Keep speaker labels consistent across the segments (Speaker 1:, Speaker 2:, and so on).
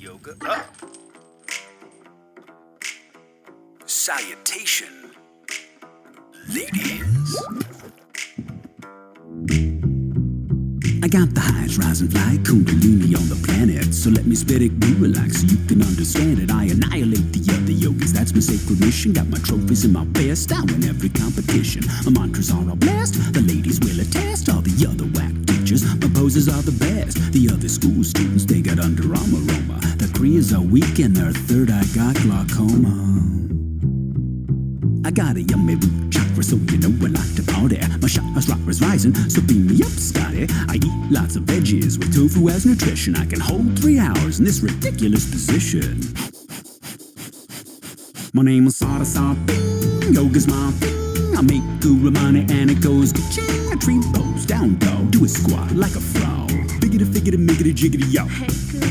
Speaker 1: Yoga up. Salutation, ladies. I got the highest rise and fly kundalini on the planet. So let me spit it, be relaxed so you can understand it. I annihilate the other yogis, that's my sacred mission. Got my trophies in my best, I win every competition. My mantras are all blessed, the ladies will attest. All the other whack teachers, my poses are the best. The other school students, they got Under Armour. The Koreas are weak and their third eye got glaucoma. I got a yummy root chakra, so you know I like to party. My chakras rock is rising, so beam me up, Scotty. I eat lots of veggies with tofu as nutrition. I can hold 3 hours in this ridiculous position. My name is Sada Bing, yoga's my thing. I make guru money and it goes ka-ching. I treat those down dog, do a squat like a frog. Biggity, figgity, miggity, jiggity, yo.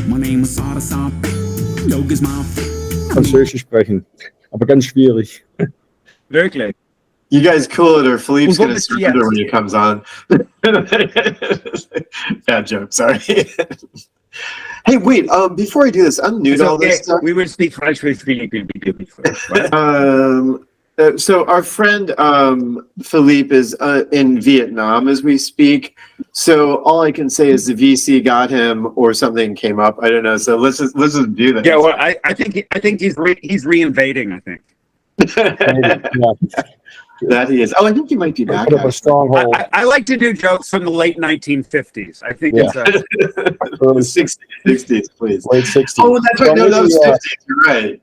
Speaker 1: My name is Sada Bing, yoga's my thing.
Speaker 2: Französisch sprechen, aber ganz schwierig.
Speaker 3: Wirklich.
Speaker 4: You guys cool it or Philippe's going to surrender when he comes on. Bad joke, sorry. Hey, wait, before I do this, I'm new to all this stuff.
Speaker 3: We will speak French with Philippe.
Speaker 4: So our friend Philippe is in Vietnam as we speak. So all I can say is the VC got him or something came up. I don't know. So let's just do that.
Speaker 3: Yeah, well, I think he's reinvading, I think.
Speaker 4: That he is. Oh, I think he might be back.
Speaker 2: A stronghold.
Speaker 3: I like to do jokes from the late 1950s. I think it's
Speaker 4: early 60s, please.
Speaker 2: Late 60s.
Speaker 4: Oh, that's right. No, that was 50s. You're right.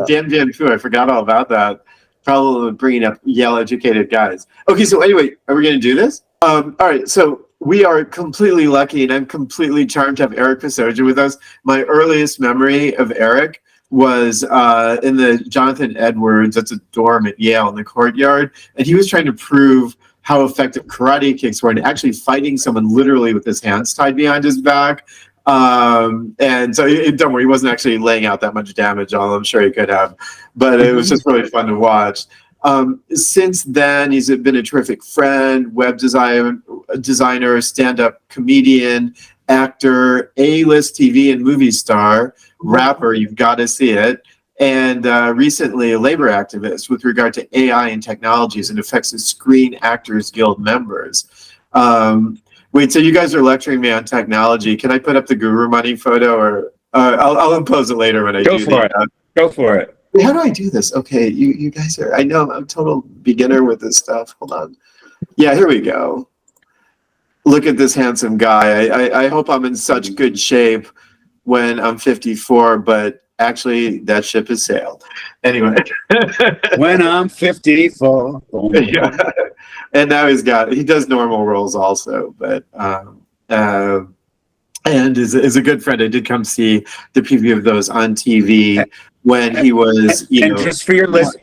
Speaker 4: Damn, Fu. I forgot all about that. Probably bringing up Yale-educated guys. Okay, so anyway, are we going to do this? All right, so we are completely lucky, and I'm completely charmed to have Erik Passoja with us. My earliest memory of Erik was in the Jonathan Edwards, that's a dorm at Yale in the courtyard, and he was trying to prove how effective karate kicks were and actually fighting someone literally with his hands tied behind his back. And so don't worry, he wasn't actually laying out that much damage on him. I'm sure he could have, but it was just really fun to watch. Since then, he's been a terrific friend, web designer, stand-up comedian, actor, A-list TV and movie star, rapper, you've got to see it, and recently a labor activist with regard to AI and technologies and affects the Screen Actors Guild members. Wait, so you guys are lecturing me on technology. Can I put up the Guru Money photo, or I'll impose it later when I do that.
Speaker 3: Go for it.
Speaker 4: How do I do this? Okay, you guys are, I know I'm a total beginner with this stuff. Hold on. Yeah, here we go. Look at this handsome guy. I hope I'm in such good shape when I'm 54, but actually that ship has sailed. Anyway.
Speaker 3: When I'm 54.
Speaker 4: Yeah. And now he does normal roles also, but and is a good friend. I did come see the preview of those on TV when he was,
Speaker 3: and just for your list.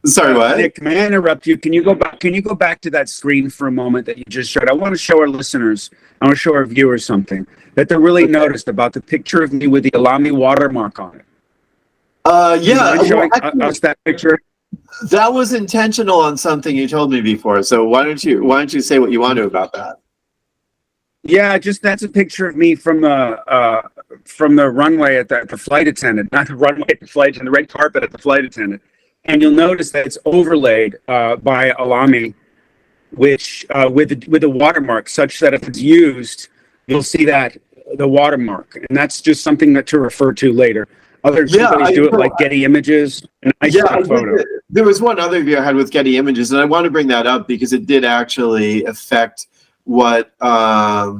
Speaker 4: Sorry, what?
Speaker 3: Nick, may I interrupt you? Can you go back to that screen for a moment that you just showed? I want to show our listeners, I want to show our viewers something that they really noticed about the picture of me with the Alami watermark on it.
Speaker 4: Yeah.
Speaker 3: Showing us that picture?
Speaker 4: That was intentional on something you told me before. So why don't you say what you want to about that?
Speaker 3: Yeah, that's a picture of me from the runway at the flight attendant, not the runway at the flight attendant, the red carpet at the flight attendant. And you'll notice that it's overlaid by Alami, which with a watermark, such that if it's used, you'll see that the watermark, and that's just something to refer to later. Other companies do it like Getty Images, and photo.
Speaker 4: There was one other view I had with Getty Images, and I want to bring that up because it did actually affect what that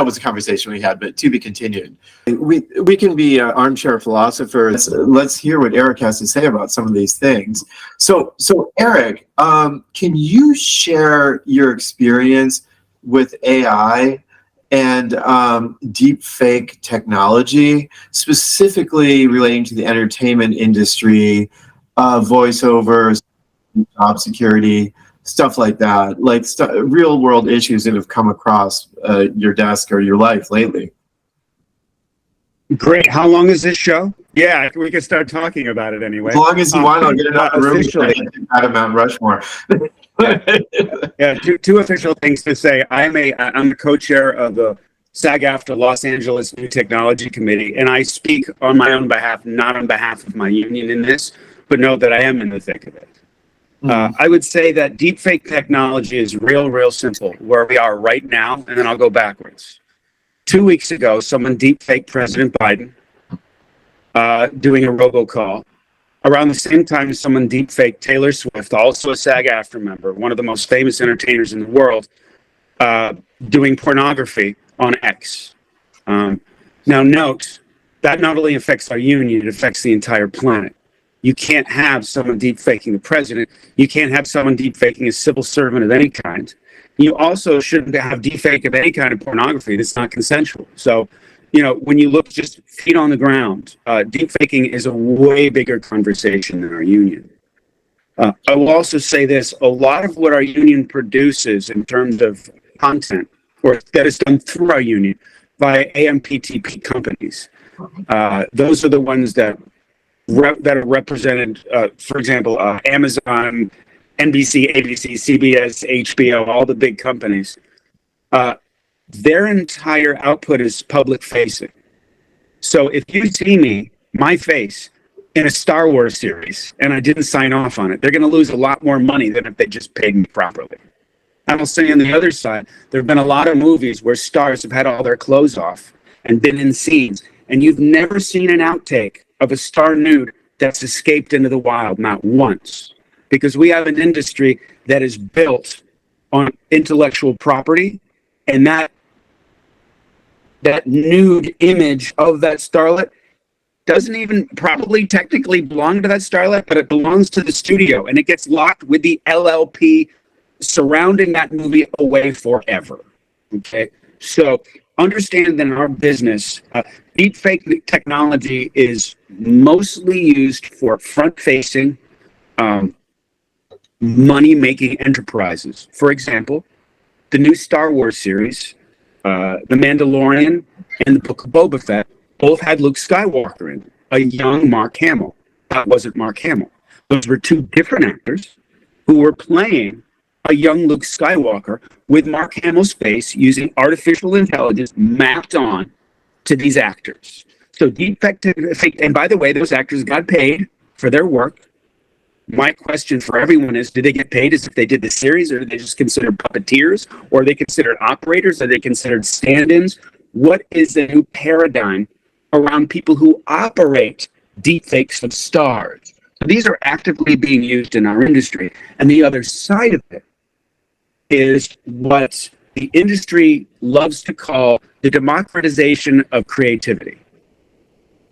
Speaker 4: was a conversation we had, but to be continued. We can be armchair philosophers. Let's hear what Erik has to say about some of these things. So Erik, can you share your experience with AI and deep fake technology, specifically relating to the entertainment industry, voiceovers, job security, stuff like that, like real world issues that have come across your desk or your life lately?
Speaker 3: Great. How long is this show? Yeah, we can start talking about it anyway.
Speaker 4: As long as you want, I'll get it out of the room out of Mount Rushmore.
Speaker 3: Yeah, two official things to say. I'm the co-chair of the SAG-AFTRA Los Angeles New Technology Committee, and I speak on my own behalf, not on behalf of my union in this, but know that I am in the thick of it. I would say that deepfake technology is real simple, where we are right now, and then I'll go backwards. 2 weeks ago, someone deepfaked President Biden doing a robocall. Around the same time, someone deepfaked Taylor Swift, also a SAG-AFTRA member, one of the most famous entertainers in the world, doing pornography on X. Now note, that not only affects our union, it affects the entire planet. You can't have someone deepfaking the president. You can't have someone deepfaking a civil servant of any kind. You also shouldn't have deepfake of any kind of pornography that's not consensual. So, you know, when you look just feet on the ground, deepfaking is a way bigger conversation than our union. I will also say this, a lot of what our union produces in terms of content, or that is done through our union by AMPTP companies. Those are the ones that are represented, for example, Amazon, NBC, ABC, CBS, HBO, all the big companies. Their entire output is public facing. So if you see me, my face, in a Star Wars series, and I didn't sign off on it, they're going to lose a lot more money than if they just paid me properly. I will say on the other side, there have been a lot of movies where stars have had all their clothes off and been in scenes, and you've never seen an outtake of a star nude that's escaped into the wild, not once. Because we have an industry that is built on intellectual property, and that nude image of that starlet doesn't even probably technically belong to that starlet, but it belongs to the studio, and it gets locked with the LLP surrounding that movie away forever. Okay, so understand that in our business, deepfake technology is mostly used for front-facing, money-making enterprises. For example, the new Star Wars series, The Mandalorian and the Book of Boba Fett, both had Luke Skywalker in, a young Mark Hamill. That wasn't Mark Hamill. Those were two different actors who were playing a young Luke Skywalker with Mark Hamill's face using artificial intelligence mapped on to these actors. So deepfake, and by the way, those actors got paid for their work. My question for everyone is, do they get paid as if they did the series, or are they just considered puppeteers, or are they considered operators? Are they considered stand-ins? What is the new paradigm around people who operate deepfakes of stars? So these are actively being used in our industry. And the other side of it is what the industry loves to call the democratization of creativity,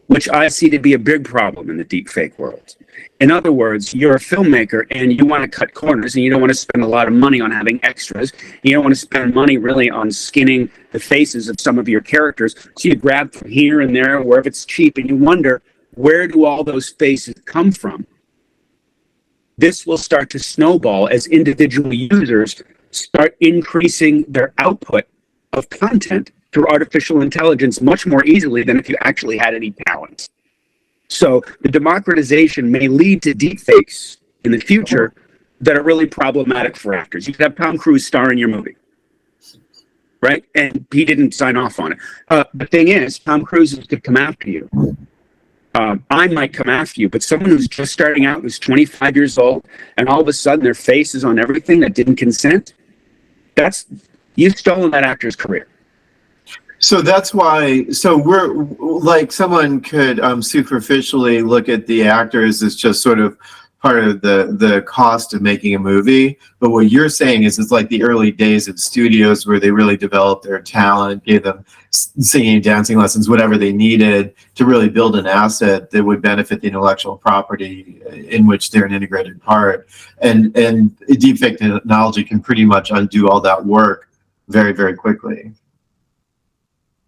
Speaker 3: which I see to be a big problem in the deepfake world. In other words, you're a filmmaker and you want to cut corners, and you don't want to spend a lot of money on having extras. You don't want to spend money really on skinning the faces of some of your characters. So you grab from here and there, wherever it's cheap, and you wonder, where do all those faces come from? This will start to snowball as individual users start increasing their output of content through artificial intelligence much more easily than if you actually had any talent. So the democratization may lead to deepfakes in the future that are really problematic for actors. You could have Tom Cruise star in your movie, right? And he didn't sign off on it. The thing is, Tom Cruise could come after you. I might come after you, but someone who's just starting out, who's 25 years old, and all of a sudden their face is on everything that didn't consent, you've stolen that actor's career.
Speaker 4: So that's why, so we're like, someone could superficially look at the actors as just sort of part of the cost of making a movie. But what you're saying is it's like the early days of studios where they really developed their talent, gave them singing, dancing lessons, whatever they needed to really build an asset that would benefit the intellectual property in which they're an integrated part. And deepfake technology can pretty much undo all that work very, very quickly.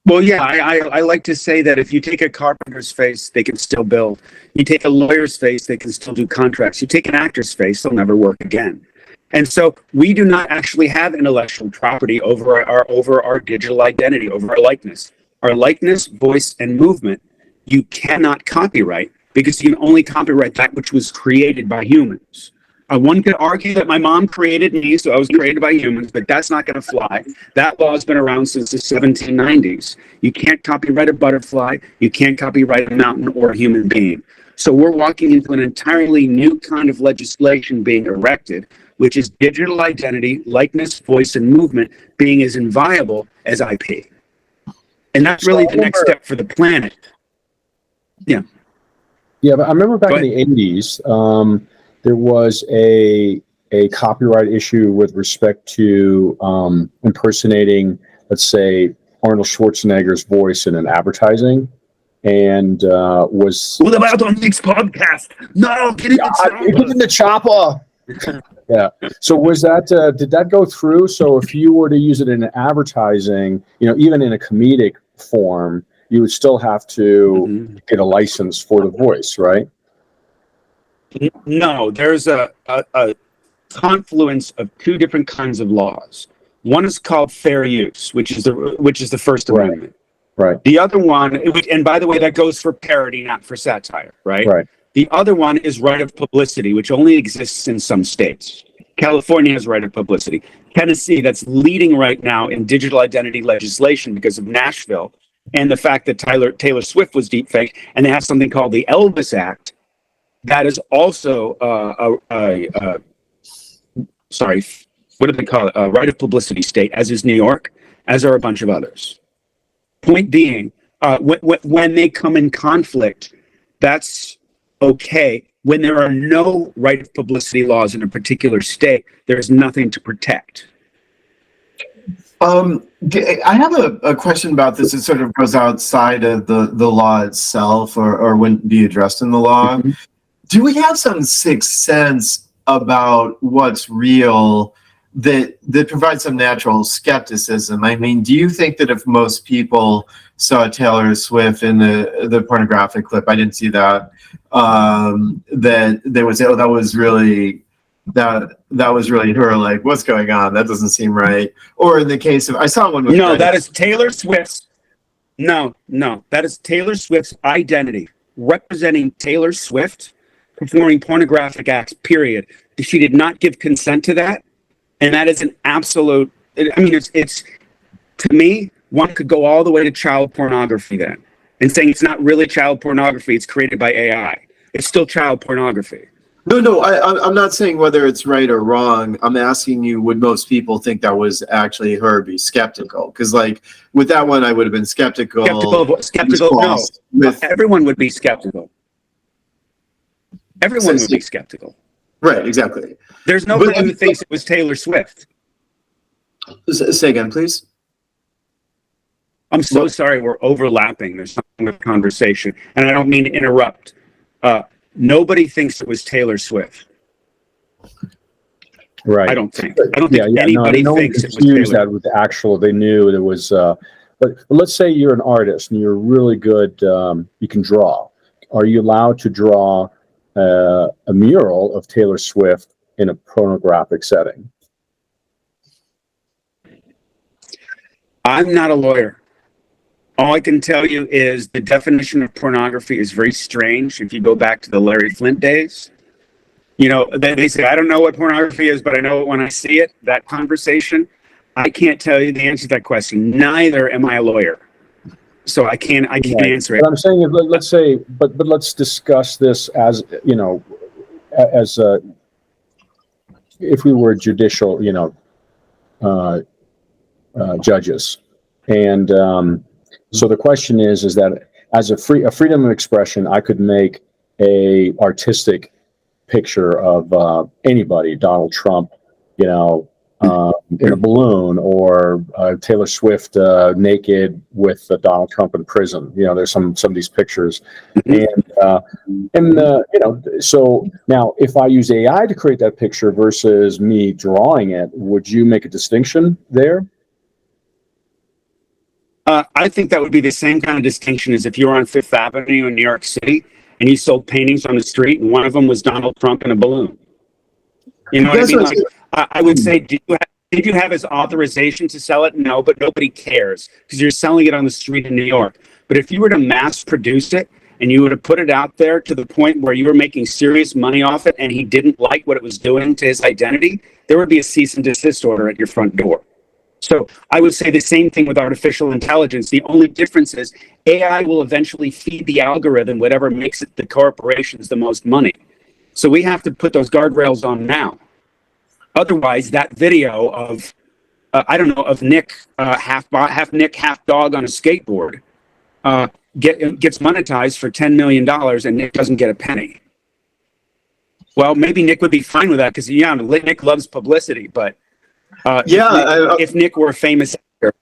Speaker 3: Well, yeah, I like to say that if you take a carpenter's face, they can still build. You take a lawyer's face, they can still do contracts. You take an actor's face, they'll never work again. And so we do not actually have intellectual property over our digital identity, over our likeness. Our likeness, voice, and movement, you cannot copyright, because you can only copyright that which was created by humans. One could argue that my mom created me, so I was created by humans, but that's not going to fly. That law has been around since the 1790s. You can't copyright a butterfly. You can't copyright a mountain or a human being. So we're walking into an entirely new kind of legislation being erected, which is digital identity, likeness, voice, and movement being as inviolable as IP. And that's really the next step for the planet. Yeah.
Speaker 2: Yeah, but I remember back in the 80s, there was a copyright issue with respect to impersonating, let's say, Arnold Schwarzenegger's voice in an advertising, and was...
Speaker 3: What about on this podcast? No, get in the chopper.
Speaker 2: Get in the chopper! Yeah. So was that, did that go through? So if you were to use it in advertising, even in a comedic form, you would still have to get a license for the voice, right?
Speaker 3: No, there's a confluence of two different kinds of laws. One is called fair use, which is the First Amendment.
Speaker 2: Right.
Speaker 3: The other one, and by the way, that goes for parody, not for satire, right?
Speaker 2: Right.
Speaker 3: The other one is right of publicity, which only exists in some states. California has right of publicity. Tennessee, that's leading right now in digital identity legislation because of Nashville and the fact that Taylor Swift was deepfaked, and they have something called the Elvis Act. That is also sorry, what do they call it? A right of publicity state, as is New York, as are a bunch of others. Point being, when they come in conflict, that's okay. When there are no right of publicity laws in a particular state, there is nothing to protect.
Speaker 4: I have a question about this. It sort of goes outside of the law itself, or wouldn't be addressed in the law. Mm-hmm. Do we have some sixth sense about what's real that provides some natural skepticism? I mean, do you think that if most people saw Taylor Swift in the pornographic clip, I didn't see that, that they would say, oh, that was really her, like, what's going on? That doesn't seem right. Or in the case of, I saw one with...
Speaker 3: No, that is Taylor Swift's... No, that is Taylor Swift's identity, representing Taylor Swift performing pornographic acts, period. She did not give consent to that. And that is an absolute, I mean, it's to me, one could go all the way to child pornography then and saying it's not really child pornography. It's created by AI. It's still child pornography.
Speaker 4: No, I'm not saying whether it's right or wrong. I'm asking you, would most people think that was actually her, be skeptical? Because, like, with that one, I would have been skeptical.
Speaker 3: No, everyone would be skeptical. Everyone would be skeptical.
Speaker 4: Right, exactly.
Speaker 3: There's nobody who thinks it was Taylor Swift.
Speaker 4: Say again, please.
Speaker 3: I'm so sorry, we're overlapping. There's something with conversation, and I don't mean to interrupt. Nobody thinks it was Taylor Swift.
Speaker 2: Right.
Speaker 3: I don't think anybody thinks it was Taylor.
Speaker 2: That with the actual, they knew it was. But let's say you're an artist and you're really good. You can draw. Are you allowed to draw a mural of Taylor Swift in a pornographic setting?
Speaker 3: I'm not a lawyer. All I can tell you is the definition of pornography is very strange. If you go back to the Larry Flint days, they say, I don't know what pornography is, but I know it when I see it. That conversation, I can't tell you the answer to that question. Neither am I a lawyer. So I can't answer it.
Speaker 2: But I'm saying, let's say, but let's discuss this as, as if we were judicial, judges. And so the question is that as a freedom of expression, I could make a artistic picture of anybody, Donald Trump, in a balloon, or Taylor Swift naked with Donald Trump in prison. There's some of these pictures, so now if I use AI to create that picture versus me drawing it, would you make a distinction there?
Speaker 3: I think that would be the same kind of distinction as if you were on Fifth Avenue in New York City and you sold paintings on the street and one of them was Donald Trump in a balloon. You know what I mean? Like, I would say, did you have his authorization to sell it? No, but nobody cares because you're selling it on the street in New York. But if you were to mass produce it and you would have put it out there to the point where you were making serious money off it and he didn't like what it was doing to his identity, there would be a cease and desist order at your front door. So I would say the same thing with artificial intelligence. The only difference is AI will eventually feed the algorithm whatever makes it the corporations the most money. So we have to put those guardrails on now. Otherwise, that video of, of Nick, half Nick, half dog on a skateboard, gets monetized for $10 million and Nick doesn't get a penny. Well, maybe Nick would be fine with that because, Nick loves publicity, but if Nick were a famous actor.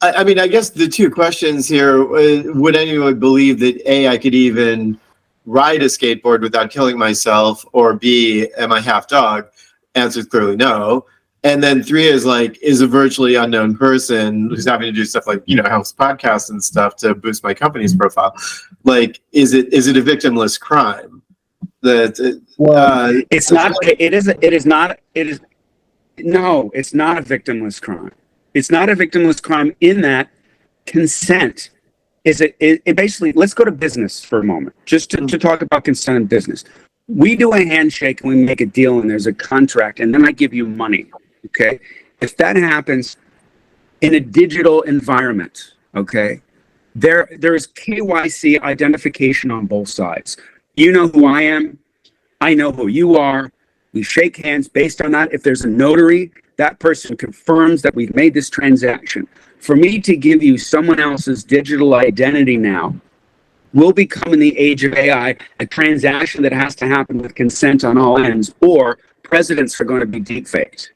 Speaker 4: I mean, I guess the two questions here, would anyone believe that A, I could even ride a skateboard without killing myself, or B, am I half dog? Answer is clearly no. And then 3 is like, is a virtually unknown person who's having to do stuff like, host podcasts and stuff to boost my company's profile. Like, is it a victimless crime?
Speaker 3: It's not. No, it's not a victimless crime. It's not a victimless crime in that consent is it basically, let's go to business for a moment, just to talk about consent in business. We do a handshake and we make a deal and there's a contract and then I give you money, okay? If that happens in a digital environment, okay, there is KYC identification on both sides. You know who I am, I know who you are. We shake hands based on that. If there's a notary, that person confirms that we've made this transaction. For me to give you someone else's digital identity now will become, in the age of AI, a transaction that has to happen with consent on all ends, or presidents are going to be deepfaked.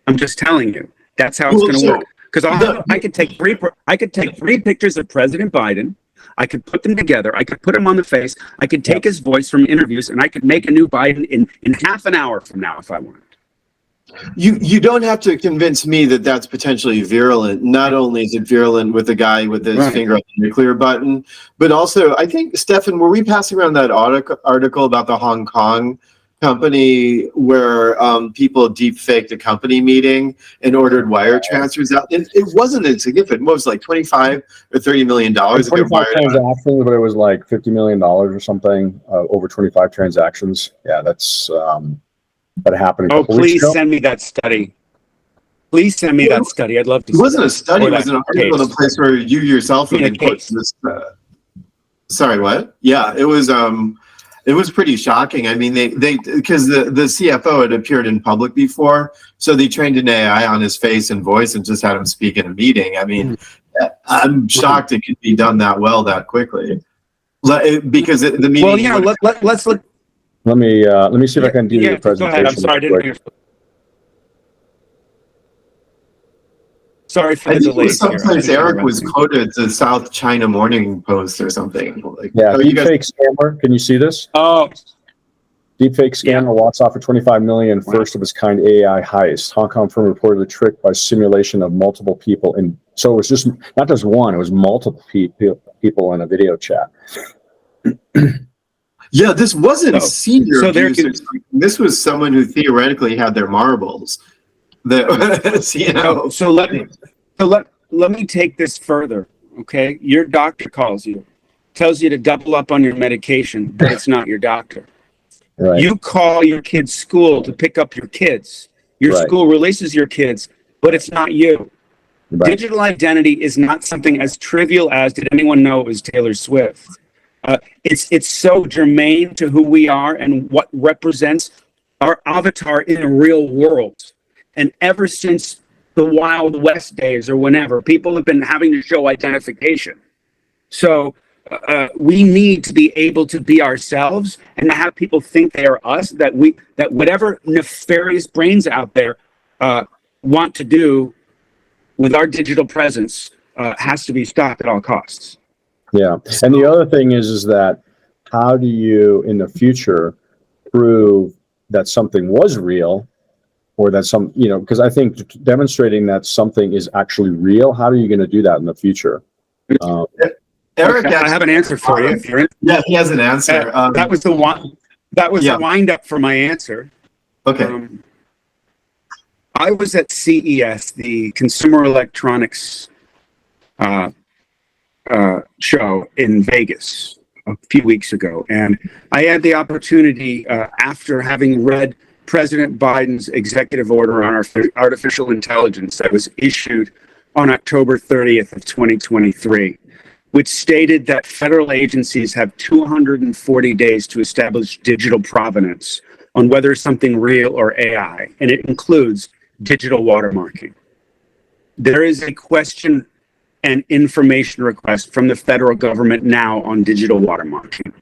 Speaker 3: I'm just telling you, that's how it's going to work. Because I could take three pictures of President Biden. I could put them together. I could put him on the face. I could take his voice from interviews, and I could make a new Biden in half an hour from now if I wanted.
Speaker 4: You don't have to convince me that that's potentially virulent. Not only is it virulent with the guy with his finger on the nuclear button, but also, I think, Stefan, were we passing around that article about the Hong Kong company where people deep faked a company meeting and ordered wire transfers out? It wasn't insignificant. It was like $25 or $30 million.
Speaker 2: 25 transactions, but it was like $50 million or something over 25 transactions. Yeah, that's that happened.
Speaker 3: Oh, please send me that study. Please send me that study. I'd love to.
Speaker 4: It wasn't a study. It was an article in a place where you yourself have been put in this. Sorry, what? Yeah, it was. It was pretty shocking. I mean, they because the CFO had appeared in public before, so they trained an AI on his face and voice and just had him speak in a meeting. I mean, I'm shocked it could be done that well that quickly. Because the meeting.
Speaker 3: Well, yeah. Let's look.
Speaker 2: Let me see if I can do the presentation.
Speaker 3: Go ahead. I'm sorry, I didn't hear. Sorry for the delay.
Speaker 4: Sometimes Eric was quoted to South China Morning Post or something.
Speaker 2: Deepfake scammer. Can you see this?
Speaker 3: Oh.
Speaker 2: Deepfake scammer walks off for $25 million, first of its kind AI heist. Hong Kong firm reported the trick by simulation of multiple people, and so it was just not just one; it was multiple people in a video chat.
Speaker 4: Yeah, this wasn't senior abusers. This was someone who theoretically had their marbles.
Speaker 3: So let me take this further. Okay, your doctor calls you, tells you to double up on your medication, but it's not your doctor.
Speaker 2: Right.
Speaker 3: You call your kid's school to pick up your kids. Your school releases your kids, but it's not you. Right. Digital identity is not something as trivial as, did anyone know it was Taylor Swift? It's so germane to who we are and what represents our avatar in the real world. And ever since the Wild West days or whenever, people have been having to show identification. So we need to be able to be ourselves and to have people think they are us, that whatever nefarious brains out there want to do with our digital presence has to be stopped at all costs.
Speaker 2: Yeah. And the other thing is that how do you in the future prove that something was real, or that because I think demonstrating that something is actually real, how are you going to do that in the future?
Speaker 4: Eric,
Speaker 3: I have an answer for you.
Speaker 4: Yeah, he has an answer.
Speaker 3: That was the wind up for my answer.
Speaker 4: Okay.
Speaker 3: I was at CES, the Consumer Electronics show in Vegas, a few weeks ago, and I had the opportunity, after having read President Biden's executive order on artificial intelligence that was issued on October 30th of 2023, which stated that federal agencies have 240 days to establish digital provenance on whether something real or AI, and it includes digital watermarking. There is a question and information request from the federal government now on digital watermarking.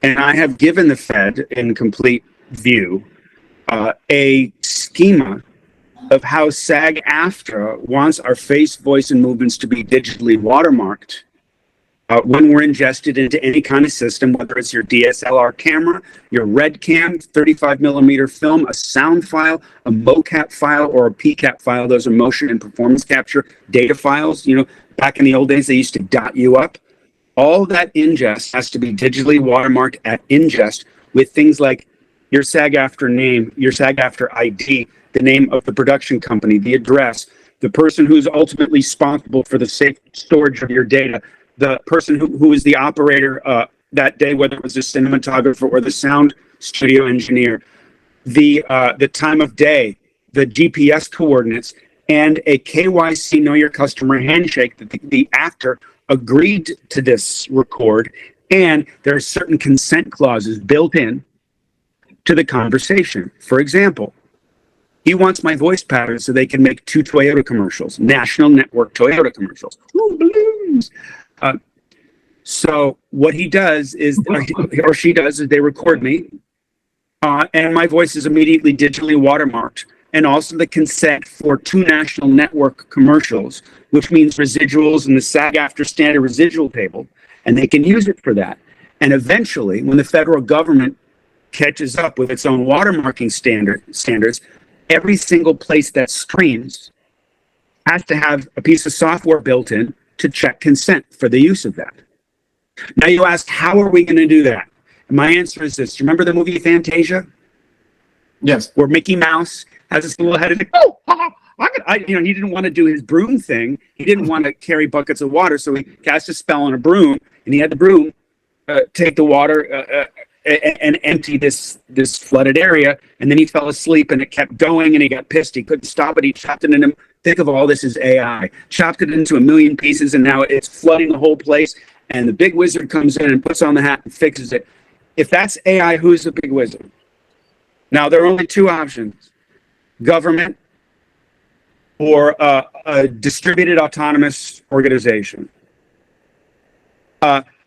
Speaker 3: And I have given the Fed, in complete view, a schema of how SAG-AFTRA wants our face, voice, and movements to be digitally watermarked when we're ingested into any kind of system, whether it's your DSLR camera, your Red Cam, 35 millimeter film, a sound file, a mocap file, or a PCAP file. Those are motion and performance capture data files. You know, back in the old days, they used to dot you up. All that ingest has to be digitally watermarked at ingest with things like your SAG-AFTRA name, your SAG-AFTRA ID, the name of the production company, the address, the person who's ultimately responsible for the safe storage of your data, the person who is the operator that day, whether it was the cinematographer or the sound studio engineer, the time of day, the GPS coordinates, and a KYC, Know Your Customer handshake that the actor agreed to this record, and there are certain consent clauses built in to the conversation. For example, he wants my voice pattern so they can make 2 Toyota commercials, national network Toyota commercials. Ooh, balloons. So what he does is, or she does, is they record me, and my voice is immediately digitally watermarked, and also the consent for 2 national network commercials, which means residuals in the SAG-AFTRA standard residual table, and they can use it for that. And eventually, when the federal government catches up with its own watermarking standards, every single place that streams has to have a piece of software built in to check consent for the use of that. Now you ask, how are we going to do that? And my answer is this. Do you remember the movie Fantasia?
Speaker 4: Yes.
Speaker 3: Where Mickey Mouse has this little head and he didn't want to do his broom thing. He didn't want to carry buckets of water, so he cast a spell on a broom, and he had the broom take the water and empty this flooded area, and then he fell asleep, and it kept going, and he got pissed. He couldn't stop it. He chopped it into, think of all this as AI. Chopped it into a million pieces, and now it's flooding the whole place, and the big wizard comes in and puts on the hat and fixes it. If that's AI, who's the big wizard? Now, there are only 2 options: government or a distributed autonomous organization.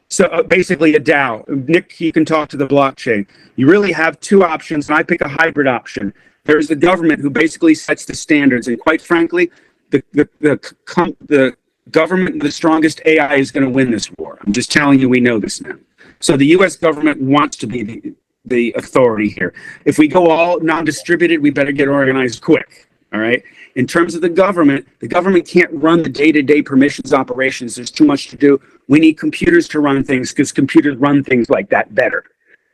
Speaker 3: So basically a DAO. Nick, you can talk to the blockchain. You really have 2 options, and I pick a hybrid option. There's the government, who basically sets the standards, and quite frankly, the government with the strongest AI is going to win this war. I'm just telling you, we know this now. So the U.S. government wants to be the authority here. If we go all non-distributed, we better get organized quick. All right. In terms of the government can't run the day-to-day permissions operations. There's too much to do. We need computers to run things, because computers run things like that better.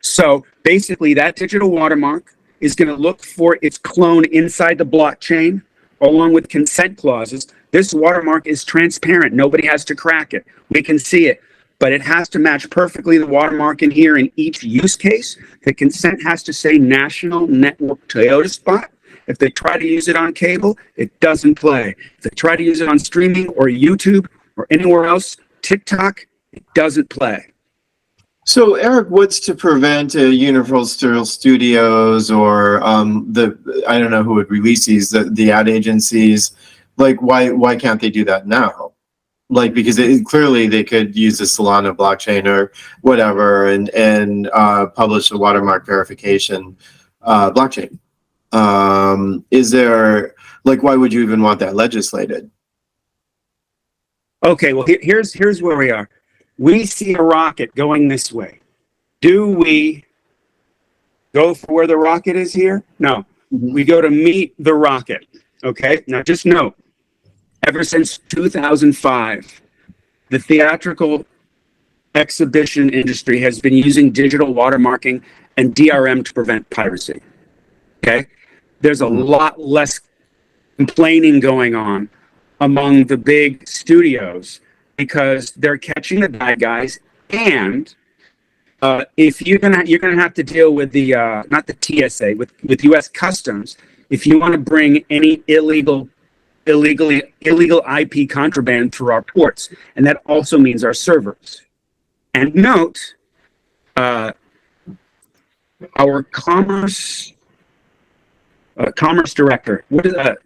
Speaker 3: So basically, that digital watermark is going to look for its clone inside the blockchain, along with consent clauses. This watermark is transparent. Nobody has to crack it. We can see it. But it has to match perfectly the watermark in here in each use case. The consent has to say National Network Toyota Spot. If they try to use it on cable, it doesn't play. If they try to use it on streaming or YouTube or anywhere else, TikTok, it doesn't play.
Speaker 4: So, Eric, what's to prevent Universal Studios or I don't know who would release these, the ad agencies? Like, why can't they do that now? Like, because clearly they could use the Solana blockchain or whatever and publish a watermark verification blockchain. Is there, like, why would you even want that legislated?
Speaker 3: Okay, well, here's where we are. We see a rocket going this way. Do we go for where the rocket is here? No. Mm-hmm. We go to meet the rocket. Okay, now just note, ever since 2005, the theatrical exhibition industry has been using digital watermarking and DRM to prevent piracy. Okay, there's a lot less complaining going on among the big studios because they're catching the bad guys, and if you're gonna have to deal with the not the TSA with U.S. Customs if you want to bring any illegal IP contraband through our ports, and that also means our servers. And note, our commerce director, what is that?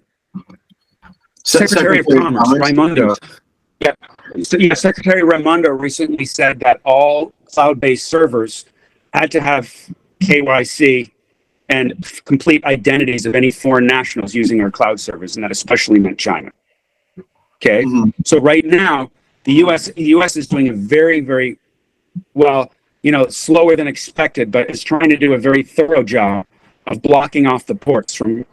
Speaker 3: Secretary of Commerce, Raimondo. Yeah. So, yeah, Secretary Raimondo recently said that all cloud-based servers had to have KYC and complete identities of any foreign nationals using our cloud servers, and that especially meant China. Okay, so right now the U.S. is doing a very, very well, slower than expected, but is trying to do a very thorough job of blocking off the ports from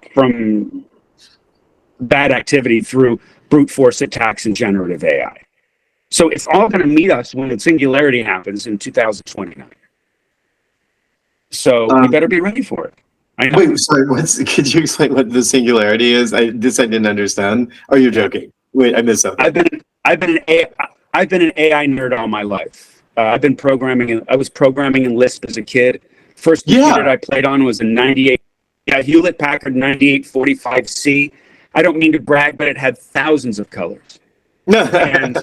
Speaker 3: bad activity through brute force attacks and generative AI. So it's all going to meet us when the singularity happens in 2029. So we better be ready for it. I know.
Speaker 4: Wait, sorry. Could you explain what the singularity is? I didn't understand. Or you're joking? Wait, I missed something.
Speaker 3: I've been an AI nerd all my life. I've been programming. I was programming in Lisp as a kid. First computer I played on was a 98. Yeah, Hewlett Packard 9845C. I don't mean to brag, but it had thousands of colors. And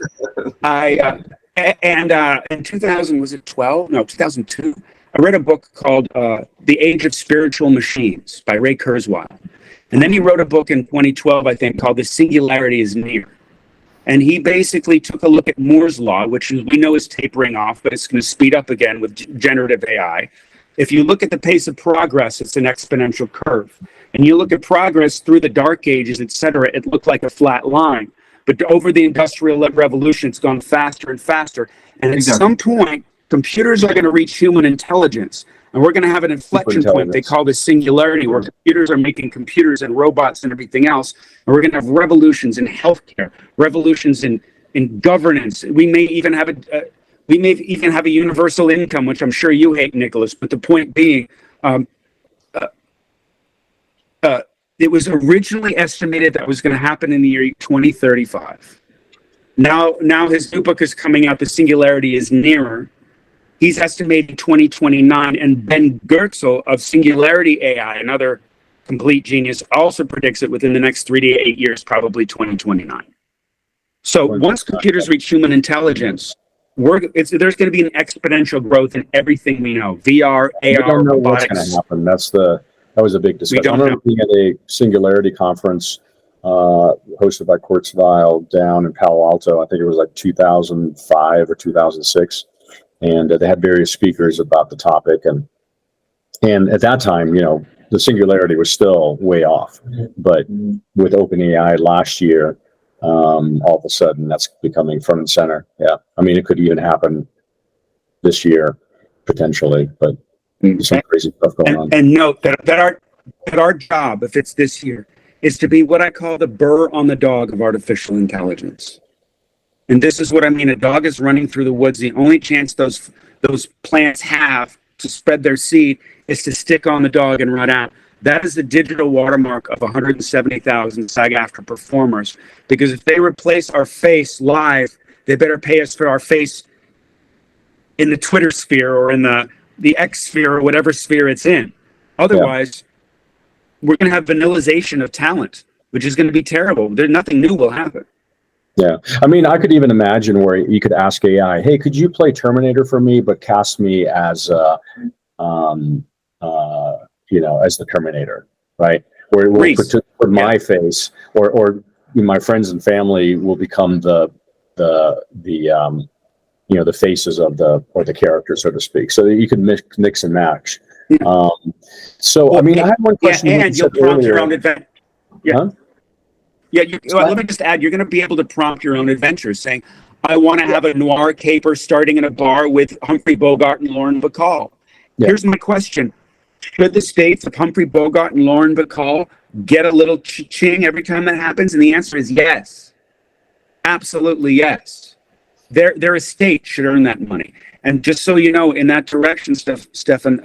Speaker 3: in 2000, was it 12? No, 2002. I read a book called The Age of Spiritual Machines by Ray Kurzweil. And then he wrote a book in 2012, I think, called The Singularity is Near. And he basically took a look at Moore's Law, which we know is tapering off, but it's going to speed up again with generative AI. If you look at the pace of progress, it's an exponential curve. And you look at progress through the dark ages, et cetera, it looked like a flat line. But over the Industrial Revolution, it's gone faster and faster. And at some point, computers are going to reach human intelligence. And we're going to have an inflection point they call the singularity, where computers are making computers and robots and everything else. And we're going to have revolutions in healthcare, revolutions in governance. We may even have a universal income, which I'm sure you hate, Nicholas. But the point being, it was originally estimated that was going to happen in the year 2035. Now his new book is coming out. The Singularity is Nearer. He's estimating 2029, and Ben Goertzel of Singularity AI, another complete genius, also predicts it within the next 3 to 8 years, probably 2029. So once computers reach human intelligence, there's going to be an exponential growth in everything we know: VR, AR,
Speaker 2: we don't know
Speaker 3: robotics.
Speaker 2: What's going to happen. That was a big discussion. I remember being at a Singularity conference hosted by Kurzweil down in Palo Alto. I think it was like 2005 or 2006. And they had various speakers about the topic, and at that time, the singularity was still way off. But with OpenAI last year, all of a sudden, that's becoming front and center. Yeah, I mean, it could even happen this year potentially, but some crazy stuff going on.
Speaker 3: And note that our job, if it's this year, is to be what I call the burr on the dog of artificial intelligence. And this is what I mean. A dog is running through the woods. The only chance those plants have to spread their seed is to stick on the dog and run out. That is the digital watermark of 170,000 SAG-AFTRA performers. Because if they replace our face live, they better pay us for our face in the Twitter sphere or in the X sphere or whatever sphere it's in. Otherwise, we're going to have vanillization of talent, which is going to be terrible. Nothing new will happen.
Speaker 2: Yeah, I mean, I could even imagine where you could ask AI, "Hey, could you play Terminator for me, but cast me as, as the Terminator, right? Where we'll put my face, or my friends and family will become the faces of the character, so to speak. So that you can mix and match. I had one question.
Speaker 3: And you'll prompt your own adventure. Yeah. Huh? Yeah, let me just add, you're going to be able to prompt your own adventures, saying, I want to have a noir caper starting in a bar with Humphrey Bogart and Lauren Bacall. Yeah. Here's my question. Should the states of Humphrey Bogart and Lauren Bacall get a little ching every time that happens? And the answer is yes. Absolutely yes. Their estate should earn that money. And just so you know, in that direction, Stefan,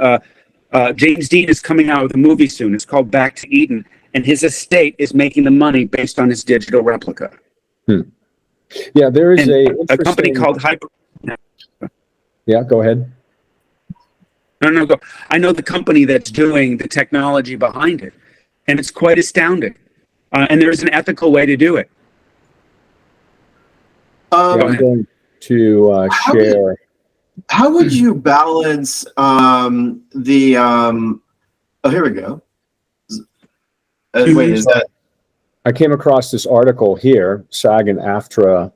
Speaker 3: James Dean is coming out with a movie soon. It's called Back to Eden. And his estate is making the money based on his digital replica.
Speaker 2: Yeah, there is
Speaker 3: a company called Hyper.
Speaker 2: Yeah, go ahead.
Speaker 3: No, go. I know the company that's doing the technology behind it, and it's quite astounding. And there's an ethical way to do it.
Speaker 2: Yeah, I'm going to share.
Speaker 4: How would you balance oh, here we go. Wait, is that?
Speaker 2: I came across this article here. SAG and AFTRA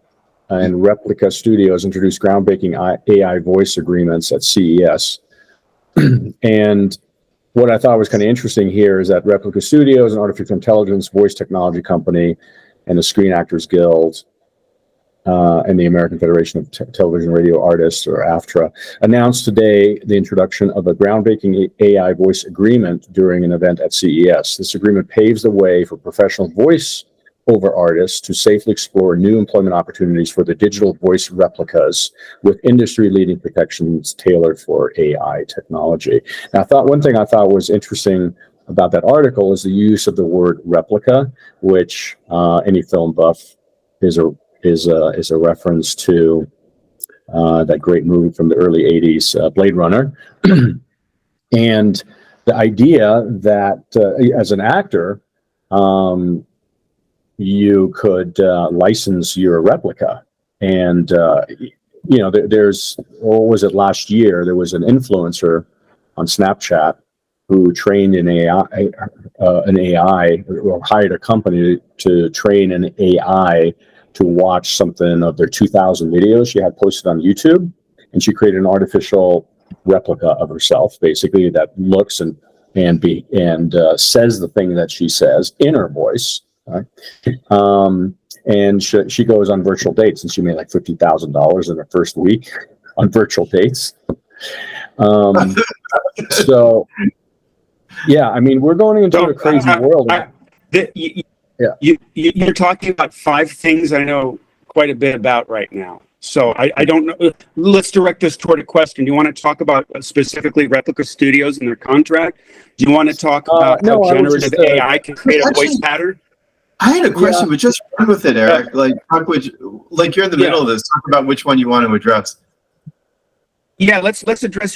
Speaker 2: and Replica Studios introduced groundbreaking AI voice agreements at CES. And what I thought was kind of interesting here is that Replica Studios, an artificial intelligence voice technology company, and the Screen Actors Guild, and the American Federation of Television and Radio Artists, or AFTRA, announced today the introduction of a groundbreaking AI voice agreement during an event at CES. This agreement paves the way for professional voice-over artists to safely explore new employment opportunities for the digital voice replicas with industry-leading protections tailored for AI technology. Now, one thing I thought was interesting about that article is the use of the word replica, which any film buff is a reference to that great movie from the early 80s, Blade Runner. And the idea that as an actor, you could license your replica. And, there's, what was it, last year, there was an influencer on Snapchat who trained an AI, or hired a company to train an AI to watch something of their 2000 videos she had posted on YouTube, and she created an artificial replica of herself, basically, that looks and says the thing that she says in her voice. Right? And she goes on virtual dates, and she made like $50,000 in her first week on virtual dates. So, yeah, I mean, we're going into a crazy world.
Speaker 3: You're talking about 5 things I know quite a bit about right now. So I don't know. Let's direct this toward a question. Do you want to talk about specifically Replica Studios and their contract? Do you want to talk about how generative AI can create a voice pattern?
Speaker 4: I had a question, but just run with it, Eric. Like you're in the middle of this. Talk about which one you want to address.
Speaker 3: Yeah, let's just address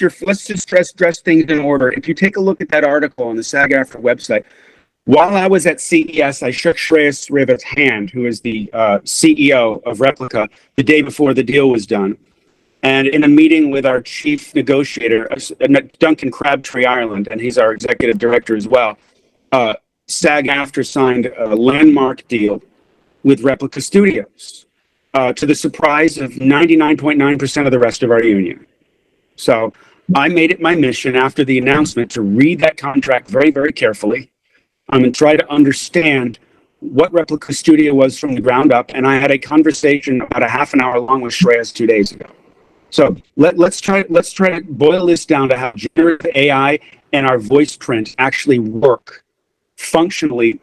Speaker 3: things in order. If you take a look at that article on the SAG-AFTRA website, while I was at CES, I shook Shreyas Riva's hand, who is the CEO of Replica, the day before the deal was done. And in a meeting with our chief negotiator, Duncan Crabtree Ireland, and he's our executive director as well, SAG-AFTRA signed a landmark deal with Replica Studios, to the surprise of 99.9% of the rest of our union. So I made it my mission after the announcement to read that contract very, very carefully, and try to understand what Replica Studio was from the ground up. And I had a conversation about a half an hour long with Shreyas 2 days ago. So let's try to boil this down to how generative AI and our voice print actually work functionally,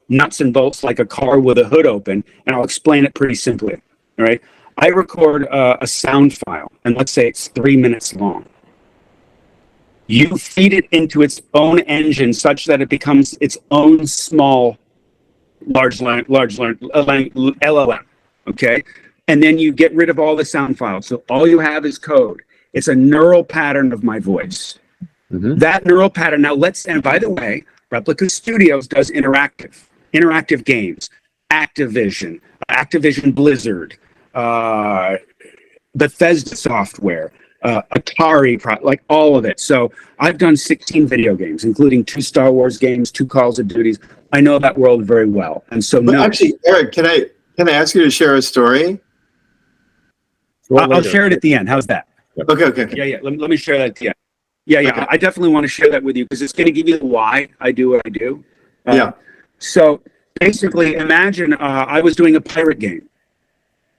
Speaker 3: nuts and bolts, like a car with a hood open. And I'll explain it pretty simply. All right. I record a sound file, and let's say it's 3 minutes long. You feed it into its own engine such that it becomes its own small large LLM, okay? And then you get rid of all the sound files. So all you have is code. It's a neural pattern of my voice. Mm-hmm. That neural pattern, now and by the way, Replica Studios does interactive games, Activision Blizzard, Bethesda software, Atari, like all of it. So I've done 16 video games, including 2 Star Wars games, 2 Calls of Duties. I know that world very well. And so
Speaker 4: actually, Eric, can I ask you to share a story?
Speaker 3: I'll share it at the end. How's that?
Speaker 4: Okay.
Speaker 3: Yeah. Let me share that at the end. Yeah. Okay. I definitely want to share that with you because it's going to give you why I do what I do. So basically, imagine I was doing a pirate game.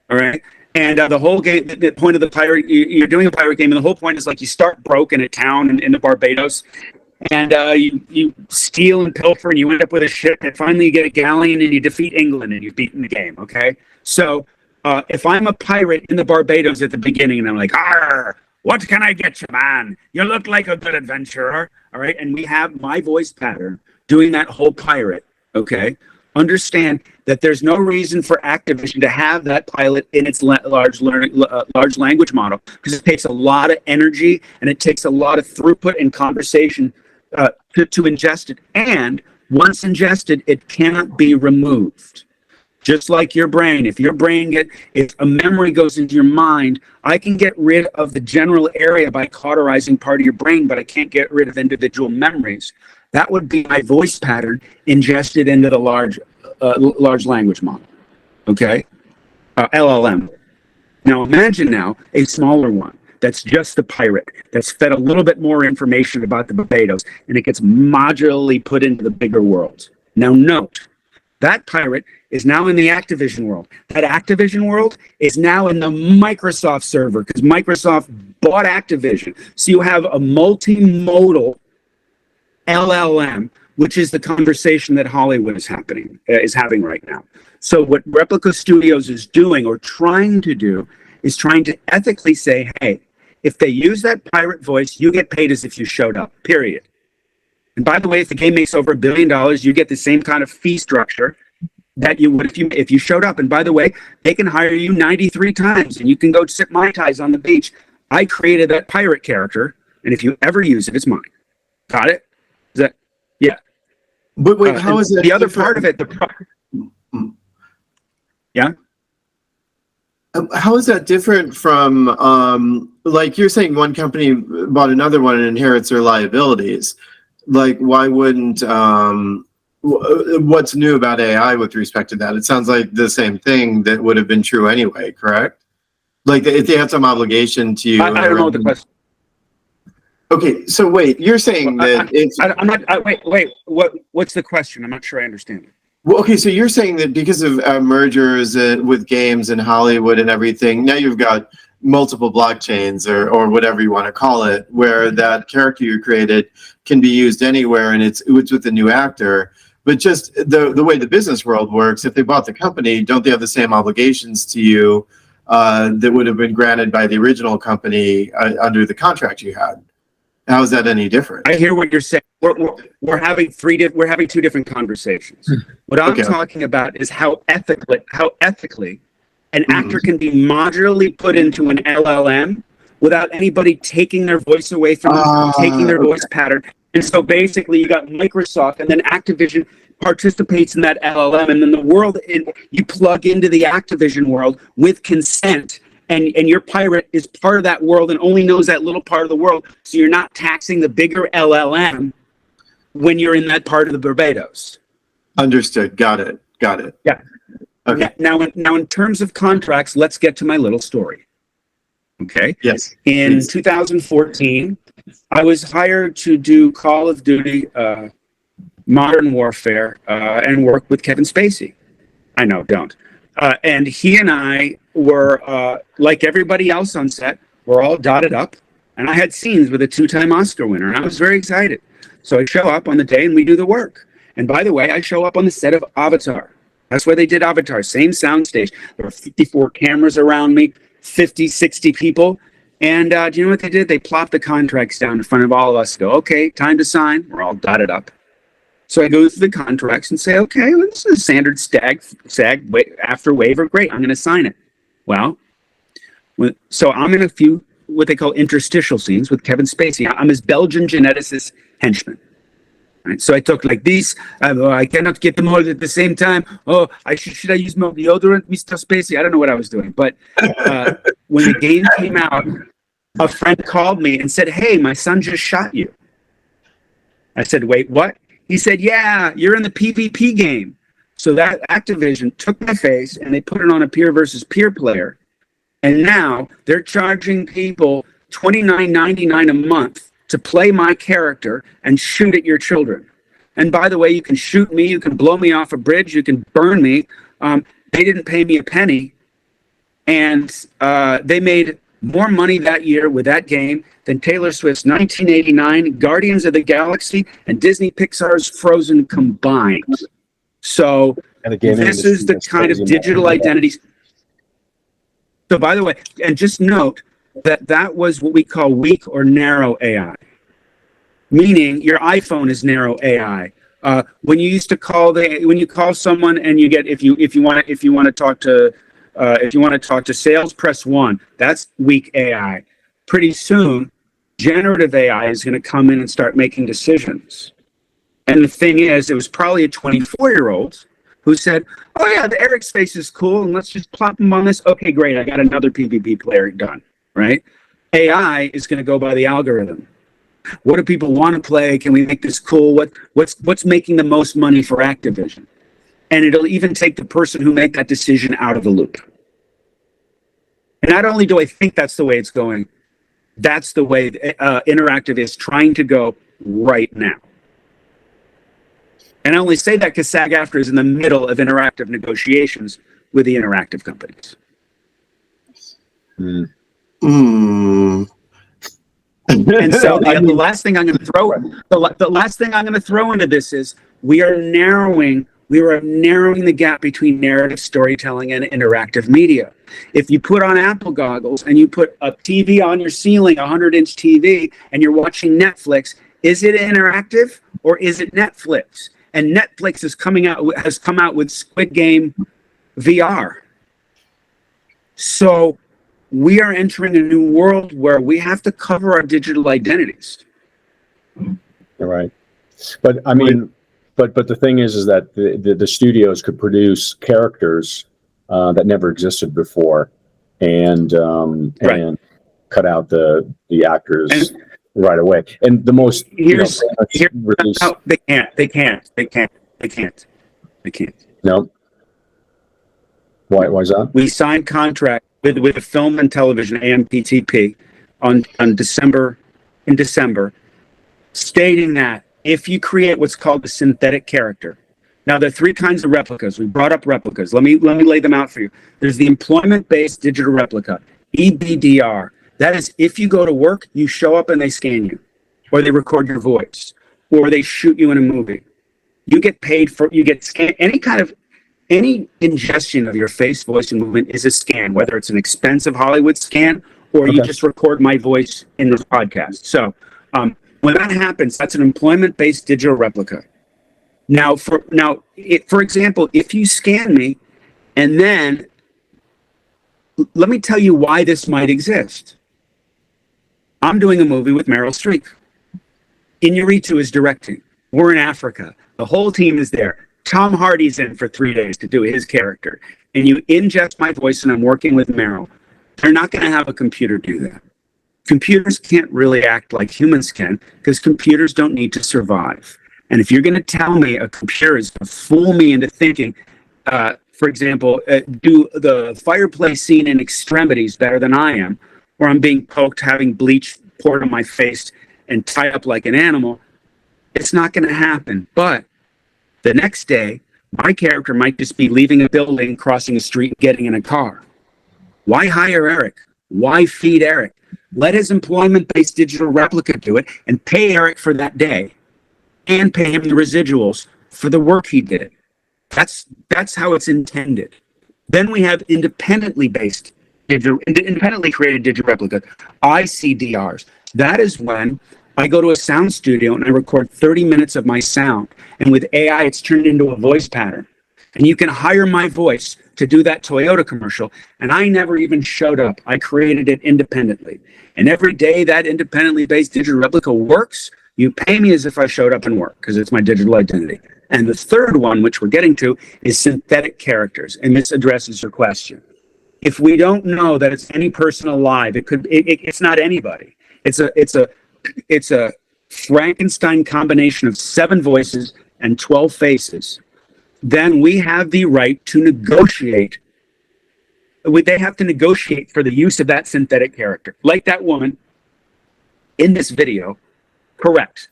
Speaker 3: All right. And the whole game, the point of the pirate, you're doing a pirate game, and the whole point is like you start broke in a town in the Barbados, and you steal and pilfer, and you end up with a ship, and finally you get a galleon, and you defeat England, and you've beaten the game, okay? So if I'm a pirate in the Barbados at the beginning, and I'm like, "Arr, what can I get you, man? You look like a good adventurer," all right? And we have my voice pattern doing that whole pirate, okay? understand that there's no reason for Activision to have that pilot in its large language model, because it takes a lot of energy and it takes a lot of throughput and conversation to ingest it. And once ingested, it cannot be removed. Just like your brain, if a memory goes into your mind, I can get rid of the general area by cauterizing part of your brain, but I can't get rid of individual memories. That would be my voice pattern ingested into the large language model, okay? LLM. Now imagine a smaller one that's just the pirate, that's fed a little bit more information about the Barbados, and it gets modularly put into the bigger world. Now note, that pirate is now in the Activision world. That Activision world is now in the Microsoft server, because Microsoft bought Activision. So you have a multimodal LLM, which is the conversation that Hollywood is having right now. So what Replica Studios is doing, or trying to do, is trying to ethically say, hey, if they use that pirate voice, you get paid as if you showed up, period. And by the way, if the game makes over $1 billion, you get the same kind of fee structure that you would if you showed up. And by the way, they can hire you 93 times and you can go sip Mai Tais on the beach. I created that pirate character, and if you ever use it, it's mine. Got it? Is that, yeah.
Speaker 4: But wait, how is it
Speaker 3: the other part of it? Yeah.
Speaker 4: How is that different from, like you're saying, one company bought another one and inherits their liabilities? Like, why wouldn't, what's new about AI with respect to that? It sounds like the same thing that would have been true anyway, correct? Like, if they have some obligation to you.
Speaker 3: I don't know what the question.
Speaker 4: Okay, so wait, you're saying that
Speaker 3: I'm not, wait, what's the question? I'm not sure I understand it.
Speaker 4: Well, okay, so you're saying that because of mergers with games and Hollywood and everything, now you've got multiple blockchains or whatever you want to call it, where that character you created can be used anywhere, and it's with a new actor. But just the way the business world works, if they bought the company, don't they have the same obligations to you that would have been granted by the original company under the contract you had? How is that any different?
Speaker 3: I hear what you're saying. We're having two different conversations. What I'm talking about is how ethically an actor can be modularly put into an LLM without anybody taking their voice away from them, taking their voice pattern. And so basically you got Microsoft, and then Activision participates in that LLM, and then the world, you plug into the Activision world with consent, and your pirate is part of that world and only knows that little part of the world, so you're not taxing the bigger LLM when you're in that part of the Barbados.
Speaker 4: Understood. Got it.
Speaker 3: Yeah.
Speaker 4: Okay.
Speaker 3: Now in terms of contracts, let's get to my little story. Okay.
Speaker 4: Yes.
Speaker 3: In
Speaker 4: please.
Speaker 3: 2014, I was hired to do Call of Duty Modern Warfare and work with Kevin Spacey. I know, don't. And he and I were, like everybody else on set, we're all dotted up. And I had scenes with a 2-time Oscar winner, and I was very excited. So I show up on the day and we do the work. And by the way, I show up on the set of Avatar. That's where they did Avatar, same soundstage. There were 54 cameras around me, 50, 60 people. And do you know what they did? They plopped the contracts down in front of all of us. Go, okay, time to sign. We're all dotted up. So I go through the contracts and say, okay, well, this is a standard SAG-AFTRA waiver. Great, I'm going to sign it. Well, so I'm in a few what they call interstitial scenes with Kevin Spacey. I'm his Belgian geneticist henchman. Right? So I took like these. I cannot get them all at the same time. Oh, should I use my deodorant, Mr. Spacey? I don't know what I was doing. But when the game came out, a friend called me and said, hey, my son just shot you. I said, wait, what? He said, yeah, you're in the PvP game. So that Activision took my face and they put it on a peer versus peer player. And now they're charging people $29.99 a month to play my character and shoot at your children. And by the way, you can shoot me, you can blow me off a bridge, you can burn me. They didn't pay me a penny. And they made more money that year with that game than Taylor Swift's 1989, Guardians of the Galaxy, and Disney Pixar's Frozen combined. So this is the kind of digital identities. So by the way, and just note that was what we call weak or narrow AI, meaning your iPhone is narrow AI. When you used to when you call someone and you get, if you want to talk to sales, press 1. That's weak AI. Pretty soon, generative AI is going to come in and start making decisions. And the thing is, it was probably a 24-year-old who said, "Oh yeah, the Eric's face is cool, and let's just plop him on this. Okay, great, I got another PvP player done." Right? AI is going to go by the algorithm. What do people want to play? Can we make this cool? What's making the most money for Activision? And it'll even take the person who made that decision out of the loop. And not only do I think that's the way it's going, that's the way Interactive is trying to go right now. And I only say that because SAG-AFTRA is in the middle of interactive negotiations with the interactive companies.
Speaker 4: Mm.
Speaker 3: And so the last thing I'm going to throw, the last thing I'm going to throw into this is we are narrowing the gap between narrative storytelling and interactive media. If you put on Apple goggles and you put a TV on your ceiling, a 100-inch TV, and you're watching Netflix, is it interactive or is it Netflix? And Netflix has come out with Squid Game VR. So we are entering a new world where we have to cover our digital identities.
Speaker 2: You're right. But I mean, but the thing is that the studios could produce characters that never existed before, and cut out the actors right away. And the most
Speaker 3: they can't.
Speaker 2: No. Why is that?
Speaker 3: We signed contract with the Film and Television AMPTP in December, stating that if you create what's called a synthetic character. Now, there are 3 kinds of replicas. We brought up replicas. Let me lay them out for you. There's the employment-based digital replica, EBDR. That is, if you go to work, you show up and they scan you, or they record your voice, or they shoot you in a movie. You get paid you get scanned. Any ingestion of your face, voice, and movement is a scan, whether it's an expensive Hollywood scan or you just record my voice in this podcast. So when that happens, that's an employment-based digital replica. Now, for example, if you scan me, and then let me tell you why this might exist. I'm doing a movie with Meryl Streep. Inarritu is directing. We're in Africa. The whole team is there. Tom Hardy's in for 3 days to do his character. And you ingest my voice and I'm working with Meryl. They're not going to have a computer do that. Computers can't really act like humans can because computers don't need to survive. And if you're going to tell me a computer is going to fool me into thinking, for example, do the fireplace scene in Extremities better than I am, or I'm being poked, having bleach poured on my face and tied up like an animal, it's not going to happen. But the next day, my character might just be leaving a building, crossing a street, getting in a car. Why hire Eric? Why feed Eric? Let his employment-based digital replica do it and pay Eric for that day and pay him the residuals for the work he did. That's how it's intended. Then we have independently created digital replica, ICDRs. That is when I go to a sound studio and I record 30 minutes of my sound. And with AI, it's turned into a voice pattern. And you can hire my voice to do that Toyota commercial. And I never even showed up. I created it independently. And every day that independently based digital replica works, you pay me as if I showed up and worked because it's my digital identity. And the third one, which we're getting to, is synthetic characters. And this addresses your question. If we don't know that it's any person alive, it's not anybody. It's a Frankenstein combination of 7 voices and 12 faces. Then we have the right to negotiate. They have to negotiate for the use of that synthetic character. Like that woman in this video, correct.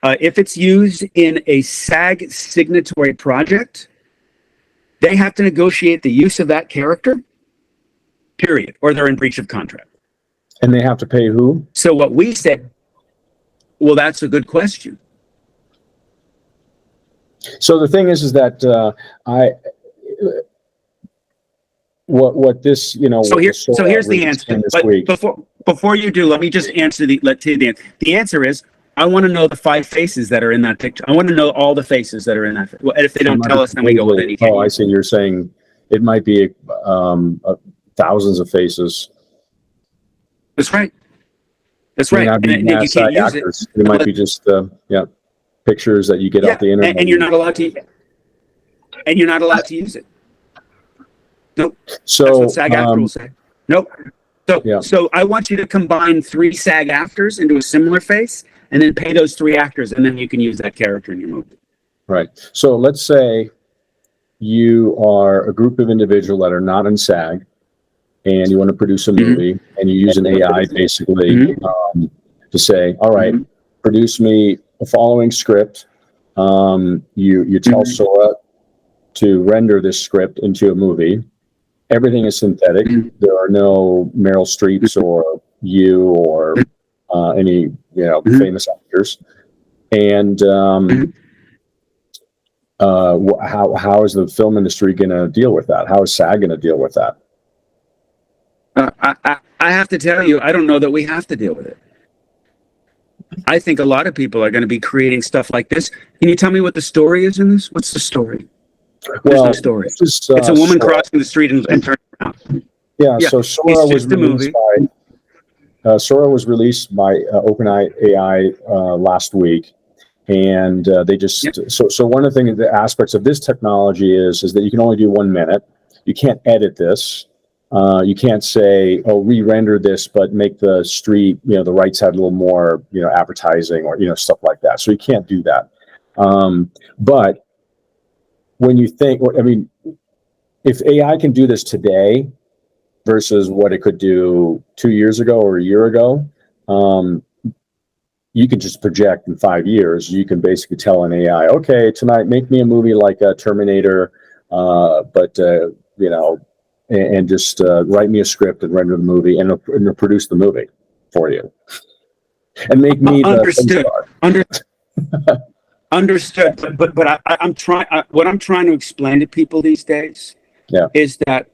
Speaker 3: If it's used in a SAG signatory project, they have to negotiate the use of that character, period, or they're in breach of contract.
Speaker 2: And they have to pay who? So
Speaker 3: what we said, well, that's a good question.
Speaker 2: So the thing is that what this, you know.
Speaker 3: So here's the answer. But before you do, let me just answer the answer is I want to know the 5 faces that are in that picture. I want to know all the faces that are in that. Well, if they don't tell us, then we go, well, then you can't.
Speaker 2: Oh, I see. You're saying it might be thousands of faces.
Speaker 3: That's right. That's right.
Speaker 2: And
Speaker 3: you can't use
Speaker 2: actors. It might be just pictures that you get off the internet.
Speaker 3: And you're not allowed to. And you're not allowed to use it. Nope.
Speaker 2: So
Speaker 3: that's what SAG-AFTRA will say. Nope. So I want you to combine 3 SAG-AFTRAs into a similar face, and then pay those 3 actors, and then you can use that character in your movie.
Speaker 2: Right. So let's say you are a group of individuals that are not in SAG, and you want to produce a movie, and you use an AI basically to say, all right, produce me the following script. You tell Sora to render this script into a movie. Everything is synthetic. There are no Meryl Streeps or you or any famous actors. And how is the film industry going to deal with that? How is SAG going to deal with that?
Speaker 3: I have to tell you, I don't know that we have to deal with it. I think a lot of people are going to be creating stuff like this. Can you tell me what the story is in this? What's the story? There's no story. It's a woman crossing the street and turning around.
Speaker 2: Yeah, so Sora was released by Sora was released by OpenAI last week, and they just so one of the aspects of this technology is that you can only do 1 minute. You can't edit this. You can't say, "Oh, re-render this, but make the street, the right side a little more, advertising or stuff like that." So you can't do that. But when you think, if AI can do this today versus what it could do 2 years ago or a year ago, you can just project in 5 years. You can basically tell an AI, okay, tonight make me a movie like Terminator, and just write me a script and render the movie and it'll produce the movie for you. And make me
Speaker 3: Understood. But I'm trying. What I'm trying to explain to people these days is that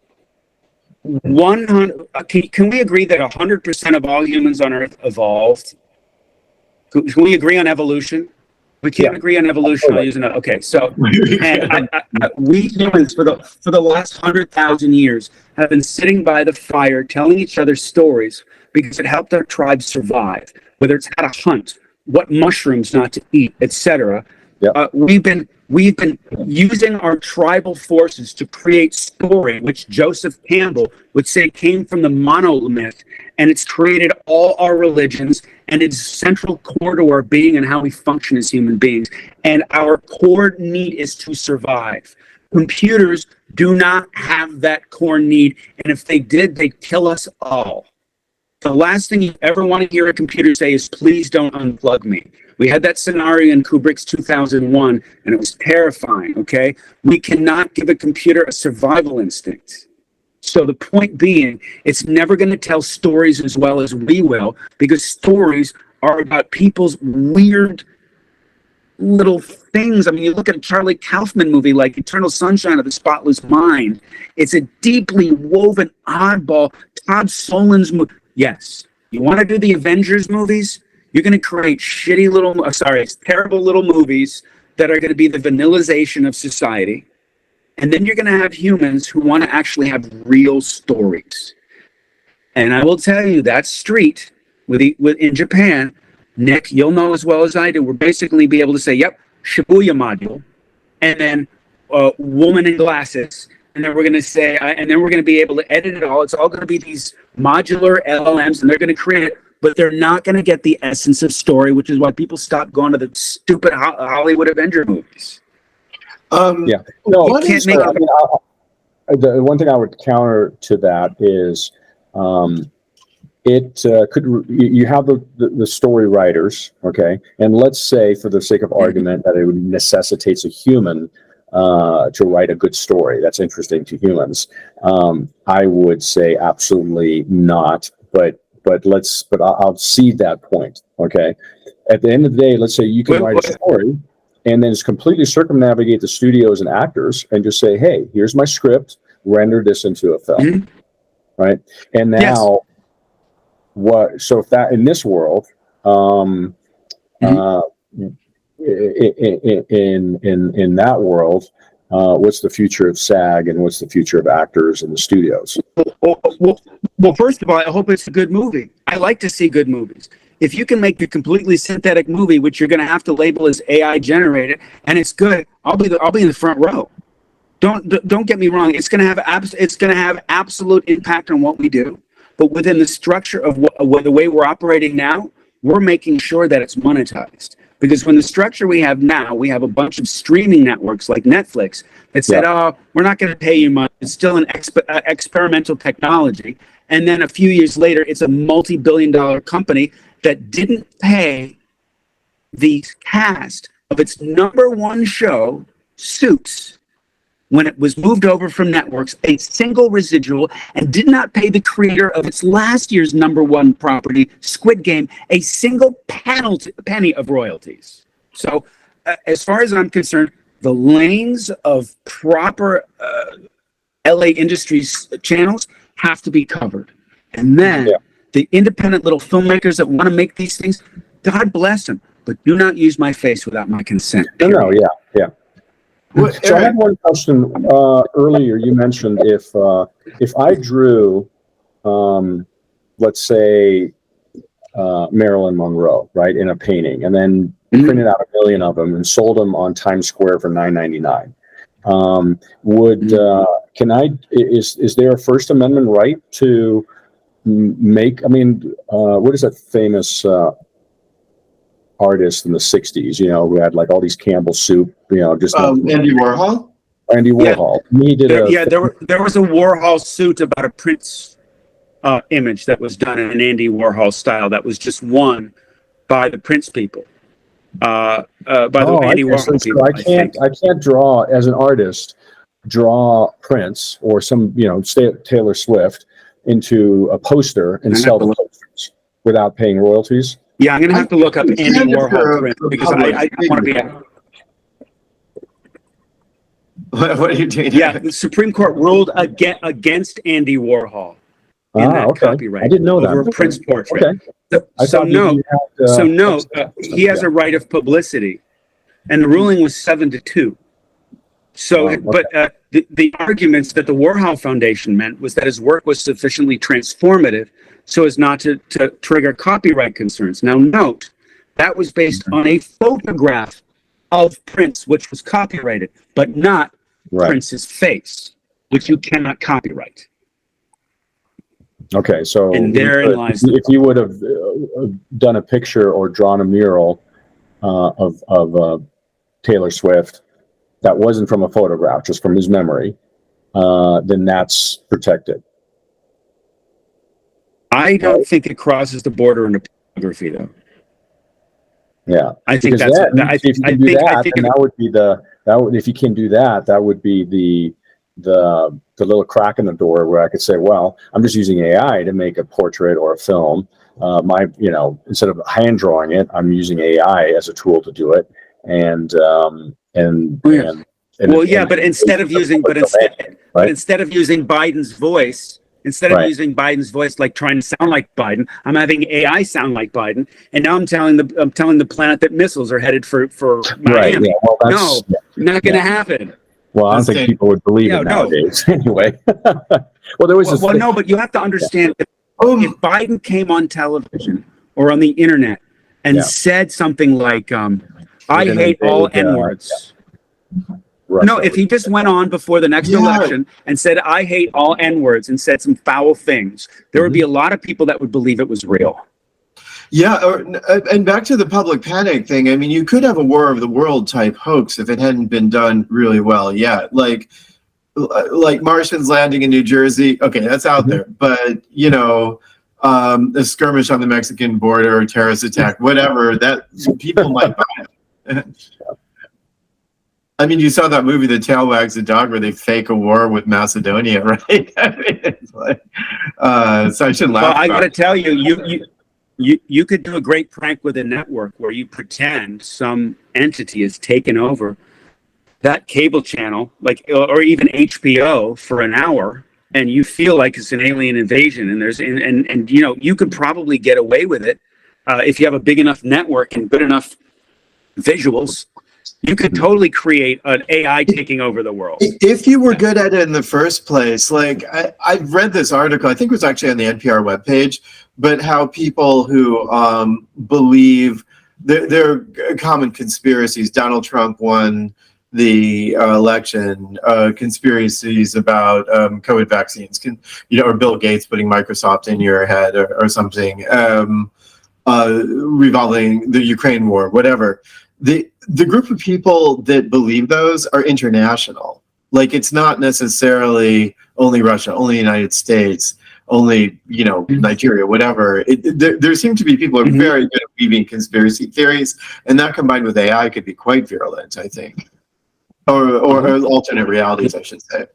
Speaker 3: 100. Can we agree that 100% of all humans on Earth evolved? Can we agree on evolution? We can't agree on evolution. I'll use another. Okay, so and we humans for the last 100,000 years have been sitting by the fire, telling each other stories because it helped our tribe survive. Whether it's how to hunt, what mushrooms not to eat, etc. We've been using our tribal forces to create story, which Joseph Campbell would say came from the monomyth, and it's created all our religions, and it's central core to our being and how we function as human beings. And our core need is to survive. Computers do not have that core need, and if they did, they'd kill us all. The last thing you ever want to hear a computer say is, please don't unplug me. We had that scenario in Kubrick's 2001, and it was terrifying, okay? We cannot give a computer a survival instinct. So the point being, it's never going to tell stories as well as we will, because stories are about people's weird little things. I mean, you look at a Charlie Kaufman movie like Eternal Sunshine of the Spotless Mind. It's a deeply woven oddball. Todd Solondz movie. Yes, you want to do the Avengers movies? You're going to create terrible little movies that are going to be the vanillization of society. And then you're going to have humans who want to actually have real stories. And I will tell you, that street in Japan, Nick, you'll know as well as I do, we're basically be able to say, yep, Shibuya module, and then woman in glasses. And then we're going to say, and then we're going to be able to edit it all. It's all going to be these modular LLMs, and they're going to create it, but they're not going to get the essence of story, which is why people stop going to the stupid Hollywood Avenger movies.
Speaker 2: The one thing I would counter to that is you have the story writers, okay, and let's say for the sake of argument that it necessitates a human to write a good story that's interesting to humans. I would say absolutely not, but I'll cede that point. Okay. At the end of the day, let's say you can write a story and then just completely circumnavigate the studios and actors and just say, hey, here's my script, render this into a film. Right. And now so if that in this world, In that world, what's the future of SAG and what's the future of actors in the studios?
Speaker 3: Well, first of all, I hope it's a good movie. I like to see good movies. If you can make a completely synthetic movie, which you're going to have to label as AI generated, and it's good, I'll be in the front row. Don't get me wrong. It's going to have absolute impact on what we do, but within the structure of the way we're operating now, we're making sure that it's monetized. Because when the structure we have now, we have a bunch of streaming networks like Netflix that said, "Oh, we're not going to pay you much. It's still an experimental technology." And then a few years later, it's a multi-billion-dollar company that didn't pay the cast of its number one show, Suits, when it was moved over from networks, a single residual, and did not pay the creator of its last year's number one property, Squid Game, a single penny of royalties. So as far as I'm concerned, the lanes of proper LA Industries channels have to be covered. And then the independent little filmmakers that want to make these things, God bless them, but do not use my face without my consent.
Speaker 2: No, yeah. Well, so I had one question earlier. You mentioned if I drew, let's say, Marilyn Monroe, right, in a painting, and then printed out 1 million of them and sold them on Times Square for $9.99. Is there a First Amendment right to make? I mean, what is that famous artist in the 60s, who had like all these Campbell soup, just
Speaker 4: Andy Warhol.
Speaker 2: Andy Warhol.
Speaker 3: There was a Warhol suit about a Prince image that was done in an Andy Warhol style that was just won by the Prince people. By the Andy Warhol people.
Speaker 2: I can't draw as an artist, draw Prince or some Taylor Swift into a poster and sell the posters without paying royalties.
Speaker 3: Yeah, I'm going to have to look up Andy Warhol print because I want to be.
Speaker 4: What are you doing?
Speaker 3: Yeah, the Supreme Court ruled against Andy Warhol in that copyright.
Speaker 2: I didn't know
Speaker 3: over
Speaker 2: that.
Speaker 3: a Prince portrait.
Speaker 2: Okay.
Speaker 3: He has a right of publicity, and the ruling was 7-2. So, the arguments that the Warhol Foundation meant was that his work was sufficiently transformative so as not to trigger copyright concerns. Now, note, that was based on a photograph of Prince, which was copyrighted, but not Prince's face, which you cannot copyright.
Speaker 2: Okay, so
Speaker 3: and therein lies
Speaker 2: if you would have done a picture or drawn a mural of Taylor Swift that wasn't from a photograph, just from his memory, then that's protected.
Speaker 3: I don't think it crosses the border into pornography, though.
Speaker 2: Yeah,
Speaker 3: I think that's.
Speaker 2: If you can do that, that would be the little crack in the door where I could say, well, I'm just using AI to make a portrait or a film. Instead of hand drawing it, I'm using AI as a tool to do it.
Speaker 3: But instead of using Biden's voice. Instead of using Biden's voice, like trying to sound like Biden, I'm having AI sound like Biden, and now I'm telling the planet that missiles are headed for Miami.
Speaker 2: Yeah. Well,
Speaker 3: not going to happen.
Speaker 2: Well, I don't think people would believe it nowadays. Anyway, well, there was
Speaker 3: no, but you have to understand if Biden came on television or on the internet and said something like, "I hate all N-words." No, if he just went on before the next election and said, "I hate all N-words," and said some foul things, there would be a lot of people that would believe it was real.
Speaker 4: Yeah, and back to the public panic thing. I mean, you could have a War of the World type hoax if it hadn't been done really well yet. Like Martians landing in New Jersey. Okay, that's out there. But, a skirmish on the Mexican border, or terrorist attack, whatever, that people might buy it. I mean, you saw that movie, The Tail Wags the Dog, where they fake a war with Macedonia, right? I mean, it's like, so I shouldn't laugh.
Speaker 3: Well, I got to tell you, you could do a great prank with a network where you pretend some entity has taken over that cable channel, or even HBO for an hour, and you feel like it's an alien invasion, and you could probably get away with it if you have a big enough network and good enough visuals, you could totally create an AI taking over the world.
Speaker 4: If you were good at it in the first place, like I've read this article, I think it was actually on the NPR webpage, but how people who believe there are common conspiracies. Donald Trump won the election, conspiracies about COVID vaccines, or Bill Gates putting Microsoft in your head or something, revolving the Ukraine war, whatever. The group of people that believe those are international. Like, it's not necessarily only Russia, only the United States, only, Nigeria, whatever. There seem to be people who are very good at weaving conspiracy theories, and that combined with AI could be quite virulent, I think. Or alternate realities, I should say.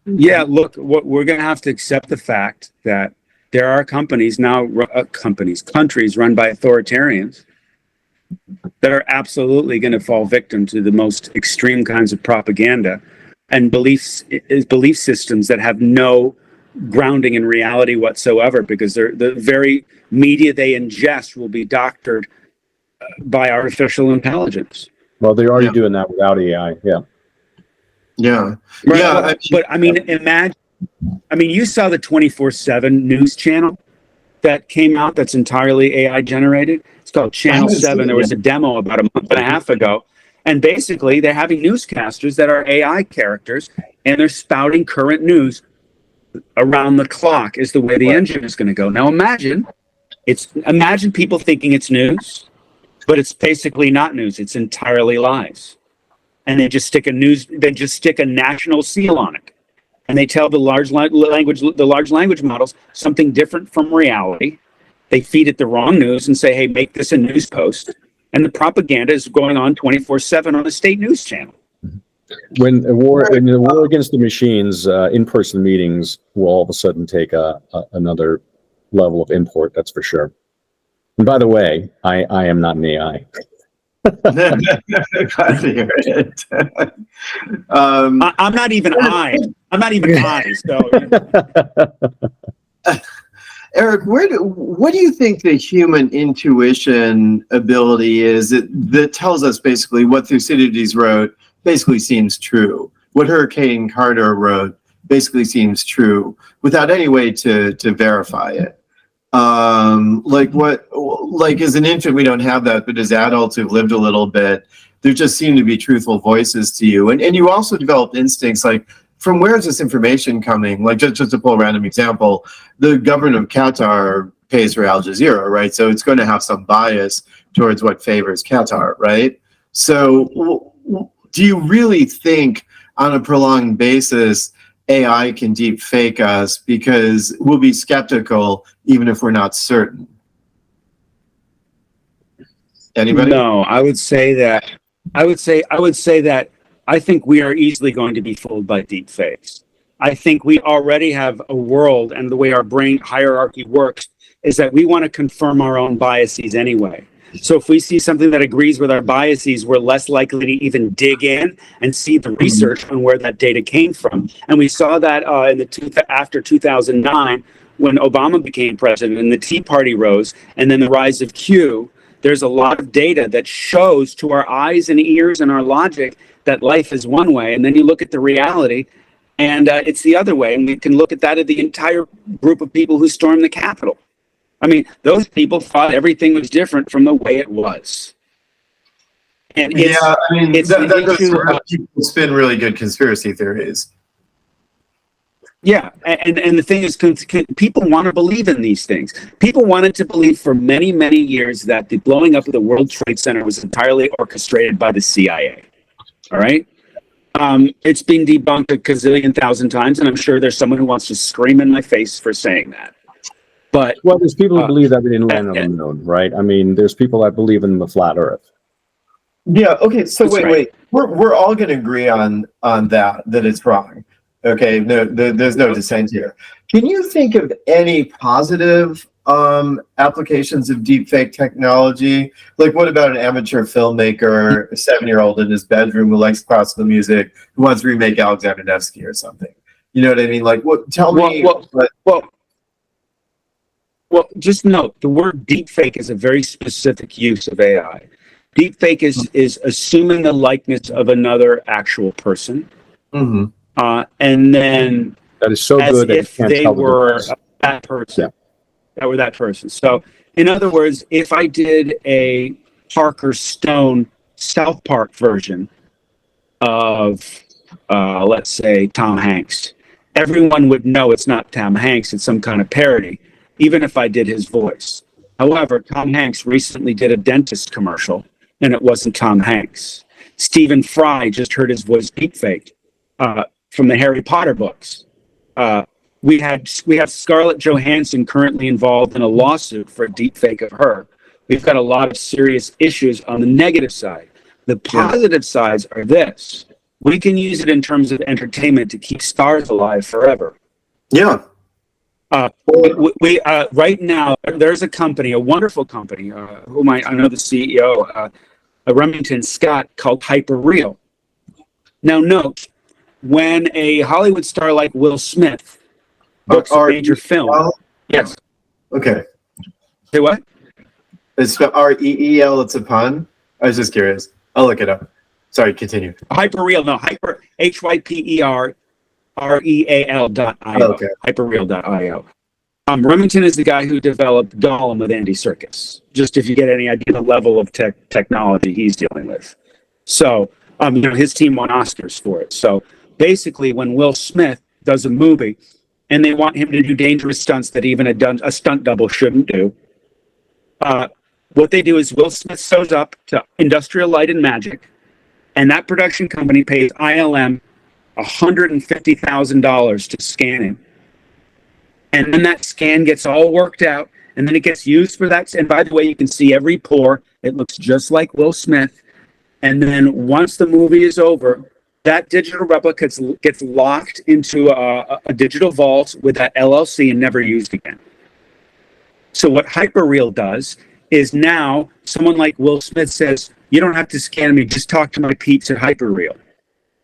Speaker 3: Yeah, look, we're going to have to accept the fact that there are countries run by authoritarians that are absolutely going to fall victim to the most extreme kinds of propaganda and belief systems that have no grounding in reality whatsoever, because the very media they ingest will be doctored by artificial intelligence.
Speaker 2: Well, they're already doing that without AI. Yeah.
Speaker 4: Yeah.
Speaker 3: Right.
Speaker 4: Yeah.
Speaker 3: Imagine. You saw the 24/7 news channel that came out that's entirely AI generated. It's called Channel 7. There was a demo about a month and a half ago. And basically, they're having newscasters that are AI characters, and they're spouting current news around the clock is the way the engine is going to go. Now, imagine people thinking it's news, but it's basically not news. It's entirely lies. And they just stick a national seal on it. And they tell the large language models something different from reality. They feed it the wrong news and say, hey, make this a news post. And the propaganda is going on 24/7 on the state news channel.
Speaker 2: When the war against the machines, in-person meetings will all of a sudden take another level of import, that's for sure. And by the way, I am not an AI.
Speaker 4: Glad to hear it.
Speaker 3: I'm not even I. So.
Speaker 4: Eric, what do you think the human intuition ability is that tells us basically what Thucydides wrote basically seems true? What Hurricane Carter wrote basically seems true without any way to verify it. Like as an infant, we don't have that, but as adults who've lived a little bit, there just seem to be truthful voices to you. And you also developed instincts like, from where is this information coming? Like, just to pull a random example, the government of Qatar pays for Al Jazeera, right? So it's going to have some bias towards what favors Qatar, right? So do you really think on a prolonged basis AI can deep fake us? Because we'll be skeptical even if we're not certain. Anybody?
Speaker 3: No, I would say that I think we are easily going to be fooled by deep fakes. I think we already have a world, and the way our brain hierarchy works is that we want to confirm our own biases anyway. So if we see something that agrees with our biases, we're less likely to even dig in and see the research on where that data came from. And we saw that after 2009, when Obama became president and the Tea Party rose, and then the rise of Q. There's a lot of data that shows to our eyes and ears and our logic that life is one way, and then you look at the reality, and it's the other way. And we can look at that of the entire group of people who stormed the Capitol. I mean, those people thought everything was different from the way it was. And
Speaker 4: people spin really good conspiracy theories.
Speaker 3: Yeah, and the thing is, people want to believe in these things. People wanted to believe for many, many years that the blowing up of the World Trade Center was entirely orchestrated by the CIA. All right? It's been debunked a gazillion thousand times, and I'm sure there's someone who wants to scream in my face for saying that. But
Speaker 2: there's people who believe that we didn't land on the moon, right? I mean, there's people that believe in the flat Earth.
Speaker 4: Yeah. Okay. So wait. We're all going to agree on that it's wrong. Okay. No, there's no dissent here. Can you think of any positive applications of deepfake technology? Like, what about an amateur filmmaker, a 7-year-old in his bedroom who likes classical music, who wants to remake Alexander Nevsky or something? You know what I mean? Like, what? Tell me.
Speaker 3: Well, just note the word deepfake is a very specific use of AI. Deepfake is assuming the likeness of another actual person,
Speaker 4: Mm-hmm.
Speaker 3: and then
Speaker 2: That is so
Speaker 3: as
Speaker 2: good that you
Speaker 3: if
Speaker 2: can't
Speaker 3: they
Speaker 2: tell the
Speaker 3: were
Speaker 2: difference.
Speaker 3: that person.
Speaker 2: Yeah.
Speaker 3: That were that person. So, in other words, if I did a Parker Stone South Park version of, let's say, Tom Hanks, everyone would know it's not Tom Hanks, it's some kind of parody, even if I did his voice. However, Tom Hanks recently did a dentist commercial, and it wasn't Tom Hanks. Stephen Fry just heard his voice deepfaked from the Harry Potter books. We have Scarlett Johansson currently involved in a lawsuit for a deepfake of her. We've got a lot of serious issues on the negative side. The positive sides are this: we can use it in terms of entertainment to keep stars alive forever.
Speaker 4: Yeah.
Speaker 3: We right now there's a company, a wonderful company, whom I know the CEO, Remington Scott, called Hyperreal. Now note, when a Hollywood star like Will Smith books a major film, yes.
Speaker 4: Okay.
Speaker 3: Say what?
Speaker 4: It's REEL. It's a pun. I was just curious. I'll look it up. Sorry, continue.
Speaker 3: Hyperreal, no, HYPERREAL.io.
Speaker 4: Okay.
Speaker 3: Hyperreal.io. Remington is the guy who developed Gollum with Andy Serkis. Just if you get any idea the level of technology he's dealing with. So, his team won Oscars for it. So basically, when Will Smith does a movie and they want him to do dangerous stunts that even a stunt double shouldn't do, what they do is Will Smith shows up to Industrial Light and Magic, and that production company pays ILM $150,000 to scan him. And then that scan gets all worked out, and then it gets used for that. And by the way, you can see every pore. It looks just like Will Smith. And then once the movie is over, that digital replica gets locked into a digital vault with that LLC and never used again. So what Hyperreal does is now someone like Will Smith says, you don't have to scan me, just talk to my peeps at Hyperreal.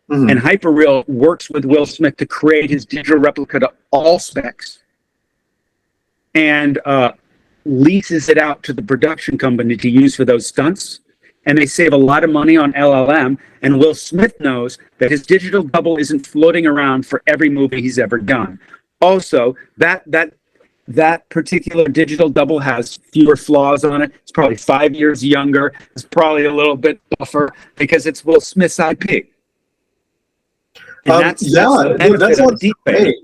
Speaker 3: Mm-hmm. And Hyperreal works with Will Smith to create his digital replica to all specs and leases it out to the production company to use for those stunts. And they save a lot of money on LLM. And Will Smith knows that his digital double isn't floating around for every movie he's ever done. Also, that particular digital double has fewer flaws on it. It's probably 5 years younger. It's probably a little bit tougher because it's Will Smith's IP. And that's
Speaker 4: all great.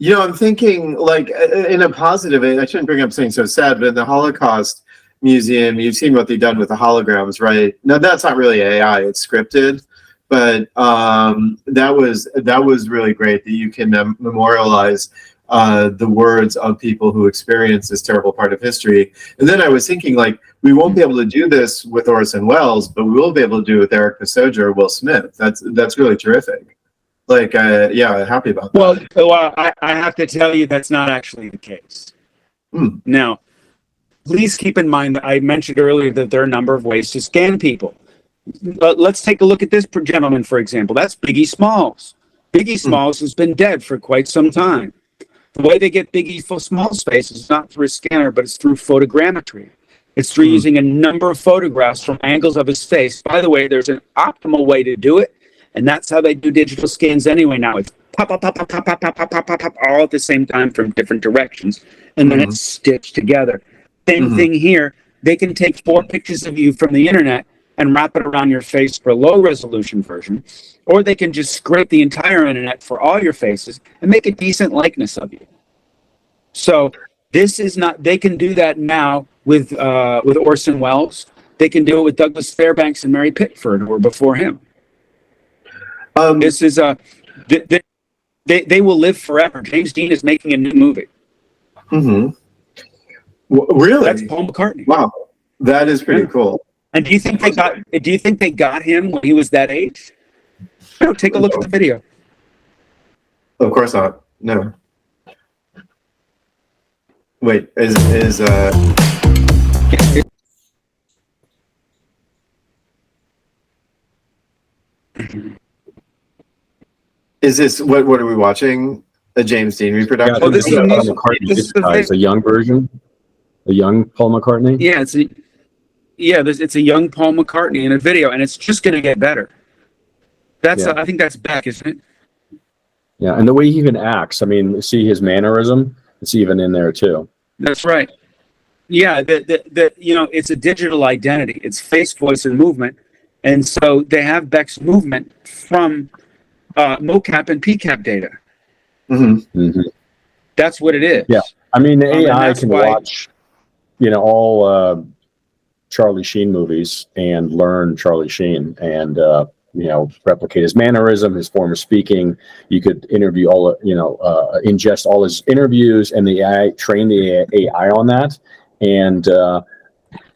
Speaker 4: I'm thinking like in a positive way. I shouldn't bring up something so sad, but in the Holocaust Museum, you've seen what they've done with the holograms, right? No, that's not really AI; it's scripted. But that was really great that you can memorialize the words of people who experienced this terrible part of history. And then I was thinking, like, we won't be able to do this with Orson Welles, but we will be able to do it with Erik Passoja or Will Smith. That's really terrific. Like, happy about that.
Speaker 3: Well, I have to tell you that's not actually the case. Now, please keep in mind that I mentioned earlier that there are a number of ways to scan people. Let's take a look at this gentleman, for example. That's Biggie Smalls. Biggie Smalls has been dead for quite some time. The way they get Biggie Smalls' face is not through a scanner, but it's through photogrammetry. It's through using a number of photographs from angles of his face. By the way, there's an optimal way to do it, and that's how they do digital scans anyway now. It's pop, pop, pop, pop, pop, pop, pop, pop, pop, pop, pop, all at the same time from different directions, and then it's stitched together. Same thing here. They can take 4 pictures of you from the internet and wrap it around your face for a low-resolution version, or they can just scrape the entire internet for all your faces and make a decent likeness of you. So this is not. They can do that now with Orson Welles. They can do it with Douglas Fairbanks and Mary Pickford, who were before him. This is they will live forever. James Dean is making a new movie.
Speaker 4: Really?
Speaker 3: That's Paul McCartney.
Speaker 4: Wow, that is pretty cool.
Speaker 3: And do you think they got him when he was that age? No, take a look at the video.
Speaker 4: Of course not. No. Wait, is this what are we watching? A James Dean reproduction?
Speaker 2: Yeah, this is McCartney digitized, a young version. A young Paul McCartney?
Speaker 3: Yeah, it's a young Paul McCartney in a video, and it's just going to get better. I think that's Beck, isn't it?
Speaker 2: Yeah, and the way he even acts. I mean, see his mannerism. It's even in there too.
Speaker 3: That's right. Yeah, it's a digital identity. It's face, voice, and movement, and so they have Beck's movement from mocap and PCAP data.
Speaker 4: Mm-hmm.
Speaker 2: Mm-hmm.
Speaker 3: That's what it is.
Speaker 2: Yeah, I mean, the AI can watch, all Charlie Sheen movies and learn Charlie Sheen and replicate his mannerism, his form of speaking. You could interview ingest all his interviews, and the AI train the AI on that. And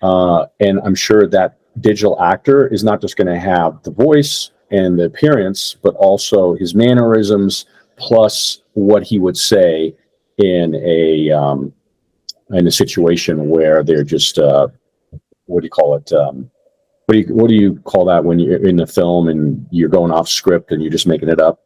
Speaker 2: I'm sure that digital actor is not just going to have the voice and the appearance, but also his mannerisms plus what he would say in a situation where they're just what do you call it? What do you call that when you're in the film and you're going off script and you're just making it up?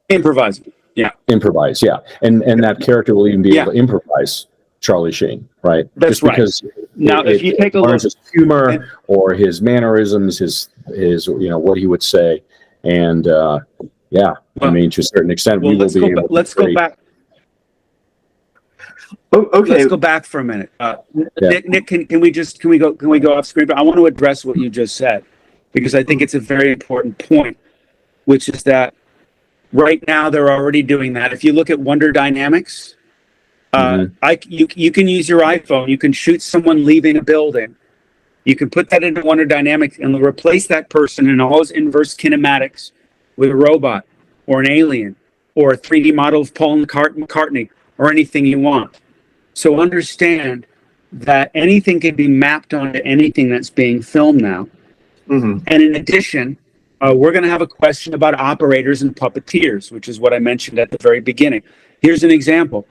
Speaker 3: Improvising. Yeah.
Speaker 2: Improvise. Yeah. And that character will even be able to improvise Charlie Sheen, right?
Speaker 3: That's
Speaker 2: just
Speaker 3: right.
Speaker 2: Because
Speaker 3: if you take a look,
Speaker 2: his humor or his mannerisms, his what he would say, and I mean, to a certain extent, we will be able.
Speaker 3: Let's go back.
Speaker 4: Oh, okay.
Speaker 3: Let's go back for a minute. Nick, can we go off screen? But I want to address what you just said, because I think it's a very important point, which is that right now they're already doing that. If you look at Wonder Dynamics, you can use your iPhone. You can shoot someone leaving a building. You can put that into Wonder Dynamics and replace that person in all his inverse kinematics with a robot or an alien or a 3D model of Paul McCartney or anything you want. So understand that anything can be mapped onto anything that's being filmed now. Mm-hmm. And in addition, we're going to have a question about operators and puppeteers, which is what I mentioned at the very beginning. Here's an example.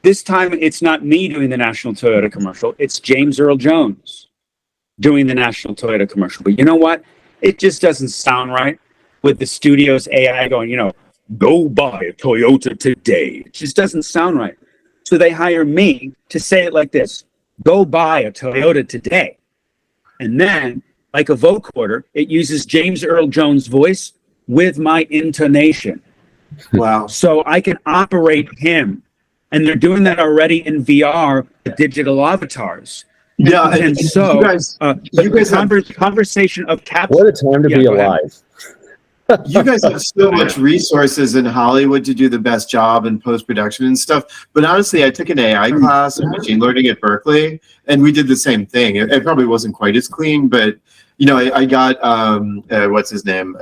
Speaker 3: This time, it's not me doing the National Toyota commercial. It's James Earl Jones doing the National Toyota commercial. But you know what? It just doesn't sound right with the studio's AI going, go buy a Toyota today. It just doesn't sound right. So they hire me to say it like this: go buy a Toyota today. And then, like a vocoder, it uses James Earl Jones' voice with my intonation.
Speaker 4: Wow.
Speaker 3: So I can operate him. And they're doing that already in VR, digital avatars.
Speaker 4: Yeah.
Speaker 3: And so, you guys conversation of capture.
Speaker 2: What a time to be alive.
Speaker 4: You guys have so much resources in Hollywood to do the best job in post-production and stuff. But honestly, I took an AI class in machine learning at Berkeley, and we did the same thing. It probably wasn't quite as clean, but I got what's his name,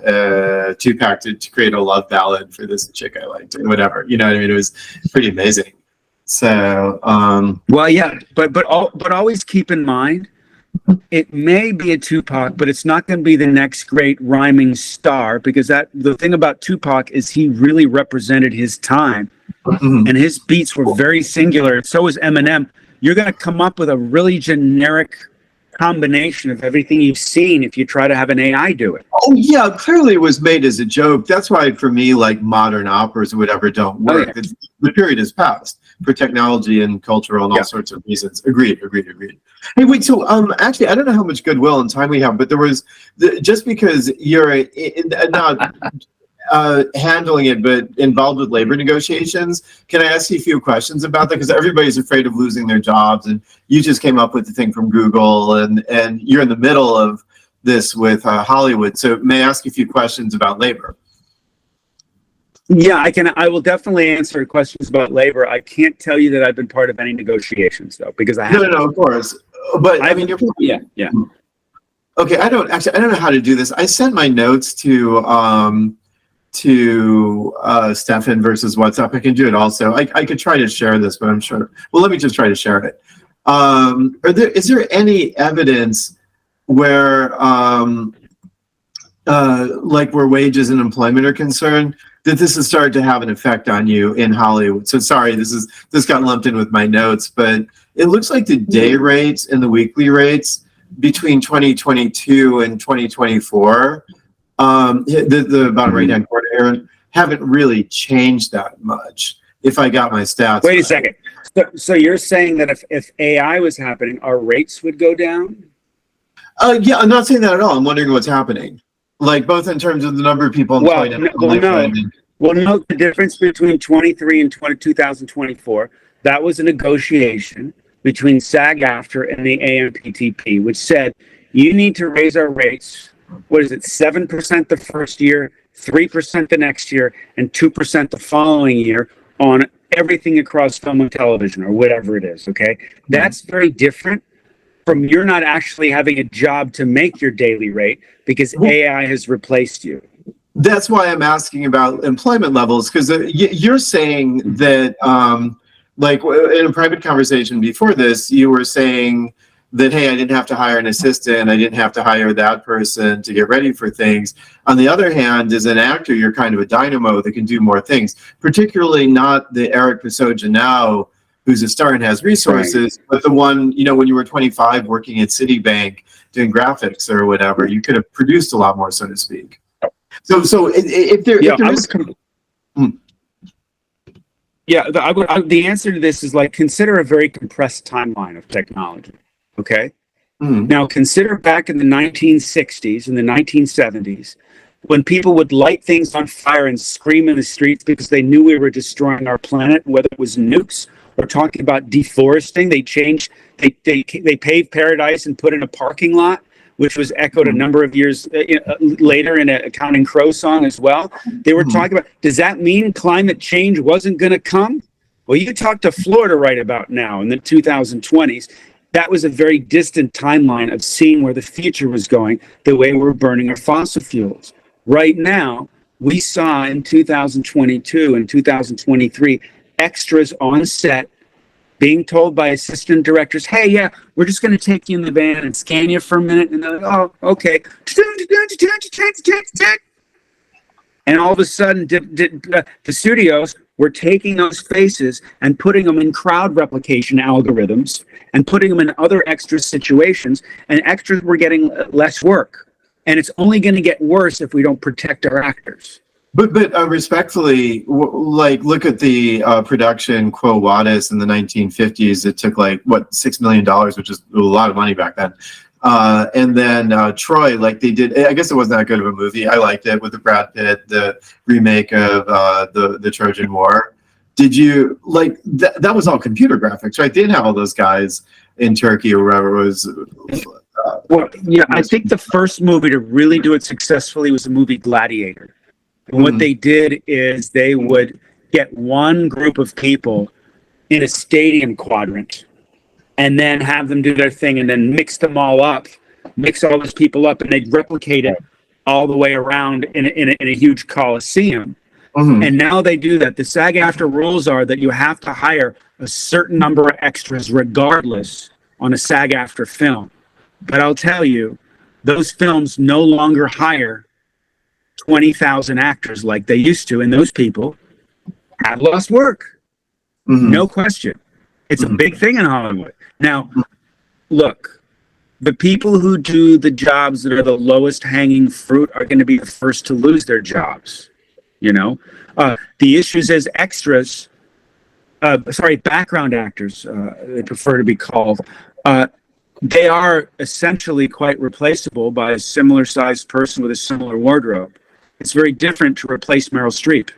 Speaker 4: Tupac to create a love ballad for this chick I liked, and whatever. You know what I mean? It was pretty amazing. So,
Speaker 3: but always keep in mind, it may be a Tupac, but it's not going to be the next great rhyming star, because the thing about Tupac is he really represented his time, and his beats were very singular. So is Eminem. You're going to come up with a really generic combination of everything you've seen if you try to have an AI do it.
Speaker 4: Oh yeah, clearly it was made as a joke. That's why for me, like modern operas or whatever don't work. Oh, yeah. The period has passed for technology and cultural and all sorts of reasons. Agreed. Hey, wait, so actually I don't know how much goodwill and time we have, but there was just because you're not handling it, but involved with labor negotiations. Can I ask you a few questions about that? Because everybody's afraid of losing their jobs, and you just came up with the thing from Google, and you're in the middle of this with Hollywood. So may I ask you a few questions about labor?
Speaker 3: Yeah, I will definitely answer questions about labor. I can't tell you that I've been part of any negotiations though, because I haven't.
Speaker 4: No, of course. But I mean,
Speaker 3: yeah.
Speaker 4: Okay, I don't know how to do this. I sent my notes to Stefan versus WhatsApp. I can do it also. I could try to share this, but I'm sure. Well, let me just try to share it. Is there any evidence where, where wages and employment are concerned, that this has started to have an effect on you in Hollywood? So sorry, this got lumped in with my notes, but it looks like the day rates and the weekly rates between 2022 and 2024. The bottom right-hand corner here haven't really changed that much. if I got my stats.
Speaker 3: Wait a second. So you're saying that if AI was happening, our rates would go down?
Speaker 4: Yeah, I'm not saying that at all. I'm wondering what's happening, like both in terms of the number of people employed.
Speaker 3: Well, note the difference between 23 and 2024. That was a negotiation between SAG-AFTRA and the AMPTP, which said you need to raise our rates. What is it? 7% the first year, 3% the next year, and 2% the following year on everything across film and television, or whatever it is. Okay, that's very different from you're not actually having a job to make your daily rate because AI has replaced you.
Speaker 4: That's why I'm asking about employment levels, because you're saying that, like in a private conversation before this, you were saying that, hey, I didn't have to hire an assistant, I didn't have to hire that person to get ready for things. On the other hand, as an actor, you're kind of a dynamo that can do more things, particularly not the Erik Passoja now, who's a star and has resources, right, but the one, you know, when you were 25 working at Citibank doing graphics or whatever, you could have produced a lot more, so to speak. So if there is...
Speaker 3: Yeah, the answer to this is like, consider a very compressed timeline of technology, okay? Now consider back in the 1960s and the 1970s, when people would light things on fire and scream in the streets because they knew we were destroying our planet, whether it was nukes or talking about deforesting. They paved paradise and put in a parking lot, which was echoed a number of years later in a Counting Crow song as well. They were talking about, does that mean climate change wasn't going to come? Well, you talk to Florida right about now in the 2020s. That was a very distant timeline of seeing where the future was going, the way we're burning our fossil fuels. Right now, we saw in 2022 and 2023, extras on set being told by assistant directors, hey, yeah, we're just going to take you in the van and scan you for a minute. And they're like, oh, okay. And all of a sudden, the studios were taking those faces and putting them in crowd replication algorithms and putting them in other extra situations. And extras were getting less work. And it's only going to get worse if we don't protect our actors.
Speaker 4: But respectfully, like, look at the production Quo Vadis in the 1950s. It took like, what, $6 million, which is a lot of money back then. And then Troy, like they did, I guess it wasn't that good of a movie. I liked it, with the Brad Pitt, the remake of the Trojan War. Did you, like, that was all computer graphics, right? They didn't have all those guys in Turkey or wherever it was.
Speaker 3: Well, yeah, I think the first movie to really do it successfully was the movie Gladiator. And what they did is they would get one group of people in a stadium quadrant and then have them do their thing and then mix them all up, mix all those people up, and they'd replicate it all the way around in a huge coliseum. And now they do that. The SAG-AFTRA rules are that you have to hire a certain number of extras regardless on a SAG-AFTRA film. But I'll tell you, those films no longer hire 20,000 actors like they used to, and those people have lost work. No question. It's a big thing in Hollywood. Now, look, the people who do the jobs that are the lowest hanging fruit are going to be the first to lose their jobs. You know, the issues as extras, background actors, they prefer to be called. They are essentially quite replaceable by a similar sized person with a similar wardrobe. It's very different to replace Meryl Streep.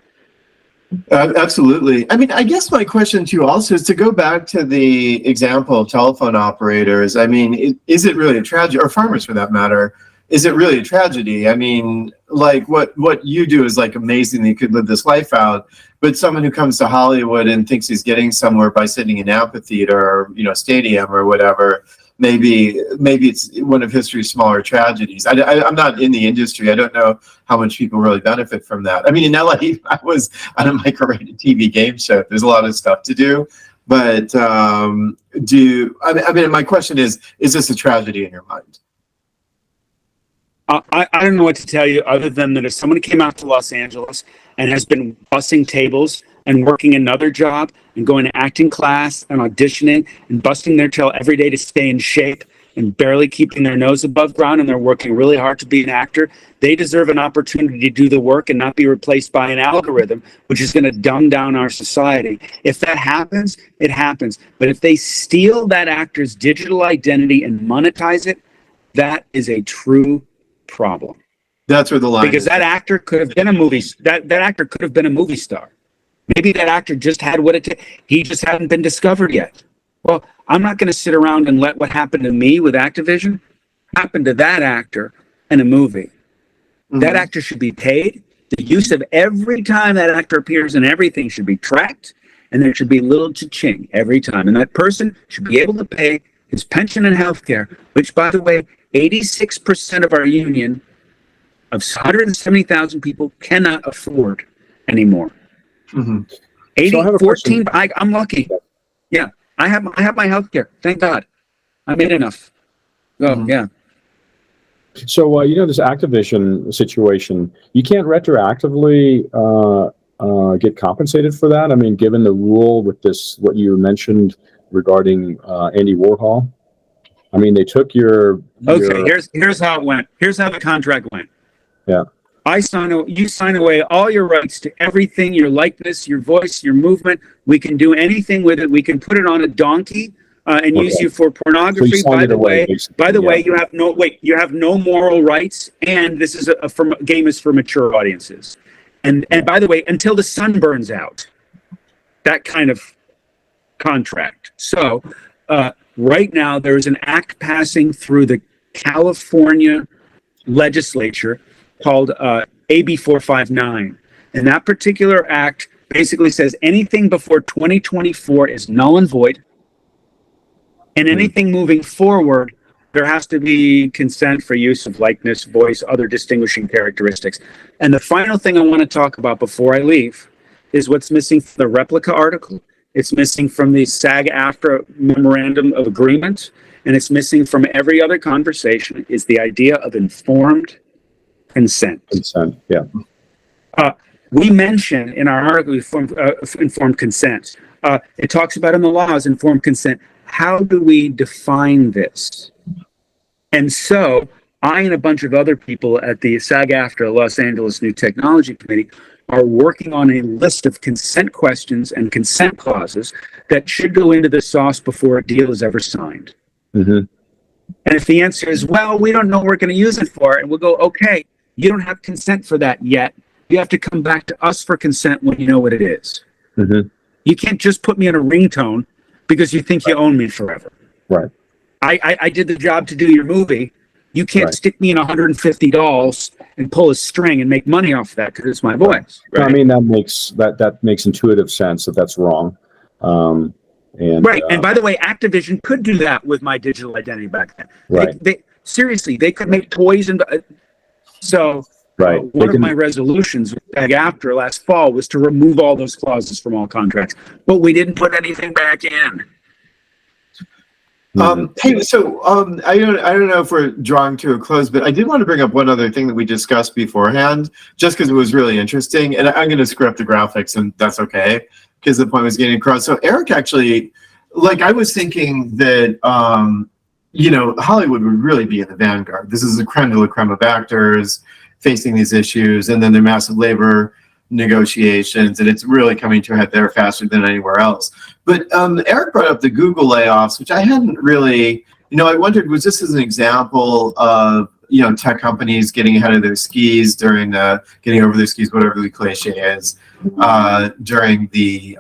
Speaker 4: Absolutely. I mean, I guess my question to you also is to go back to the example of telephone operators. I mean, is it really a tragedy, or farmers for that matter? Is it really a tragedy? I mean, like what you do is like amazing that you could live this life out, but someone who comes to Hollywood and thinks he's getting somewhere by sitting in amphitheater or, you know, stadium or whatever, maybe it's one of history's smaller tragedies. I'm not in the industry. I don't know how much people really benefit from that. I mean, in LA, I was on a micro-rated TV game show. There's a lot of stuff to do, but I mean, my question is this a tragedy in your mind?
Speaker 3: I don't know what to tell you other than that if someone came out to Los Angeles and has been bussing tables and working another job and going to acting class and auditioning and busting their tail every day to stay in shape and barely keeping their nose above ground, and they're working really hard to be an actor, they deserve an opportunity to do the work and not be replaced by an algorithm, which is going to dumb down our society. If that happens, it happens. But if they steal that actor's digital identity and monetize it, that is a true problem.
Speaker 4: That's where the line
Speaker 3: because
Speaker 4: is.
Speaker 3: that actor could have been a movie. That actor could have been a movie star. Maybe that actor just had what it takes. He just hadn't been discovered yet. Well, I'm not going to sit around and let what happened to me with Activision happen to that actor in a movie. Mm-hmm. That actor should be paid. The use of every time that actor appears in everything should be tracked, and there should be little cha-ching every time. And that person should be able to pay his pension and health care, which, by the way, 86% of our union of 170,000 people cannot afford anymore. Mm-hmm. 14, I'm lucky. Yeah, I have my health care. Thank God. I made enough. Oh, mm-hmm. Yeah.
Speaker 2: So, this Activision situation, you can't retroactively get compensated for that? I mean, given the rule with this, what you mentioned regarding Andy Warhol, I mean, they took your...
Speaker 3: Okay, here's how it went. Here's how the contract went.
Speaker 2: Yeah.
Speaker 3: You sign away all your rights to everything, your likeness, your voice, your movement. We can do anything with it. We can put it on a donkey and use you for pornography.
Speaker 2: So by the way,
Speaker 3: you have no moral rights, and this is a game is for mature audiences. And by the way, until the sun burns out, that kind of contract. So right now there is an act passing through the California legislature called AB 459. And that particular act basically says anything before 2024 is null and void. And anything moving forward, there has to be consent for use of likeness, voice, other distinguishing characteristics. And the final thing I want to talk about before I leave is what's missing from the replica article. It's missing from the SAG-AFTRA memorandum of agreement, and it's missing from every other conversation is the idea of informed consent.
Speaker 2: Consent, yeah.
Speaker 3: We mention in our article informed consent. It talks about in the laws informed consent. How do we define this? And so I and a bunch of other people at the SAG-AFTRA Los Angeles New Technology Committee are working on a list of consent questions and consent clauses that should go into the sauce before a deal is ever signed. Mm-hmm. And if the answer is, well, we don't know what we're going to use it for, and we'll go, okay, you don't have consent for that yet. You have to come back to us for consent when you know what it is. Mm-hmm. You can't just put me on a ringtone because you think you own me forever.
Speaker 2: Right.
Speaker 3: I did the job to do your movie. You can't stick me in $150 and pull a string and make money off that because it's my voice.
Speaker 2: Right? I mean, that makes intuitive sense that that's wrong. And
Speaker 3: by the way, Activision could do that with my digital identity back then.
Speaker 2: Right.
Speaker 3: They could make toys and one of my resolutions with SAG-AFTRA last fall was to remove all those clauses from all contracts, but we didn't put anything back in.
Speaker 4: Hey, so I don't know if we're drawing to a close, but I did want to bring up one other thing that we discussed beforehand, just because it was really interesting. And I'm going to screw up the graphics, and that's okay, because the point was getting across. So Erik actually, I was thinking that Hollywood would really be in the vanguard. This is the creme de la creme of actors facing these issues, and then the massive labor negotiations, and it's really coming to a head there faster than anywhere else. But Erik brought up the Google layoffs, which I hadn't really, I wondered, was this as an example of, tech companies getting ahead of their skis getting over their skis, whatever the cliche is, during the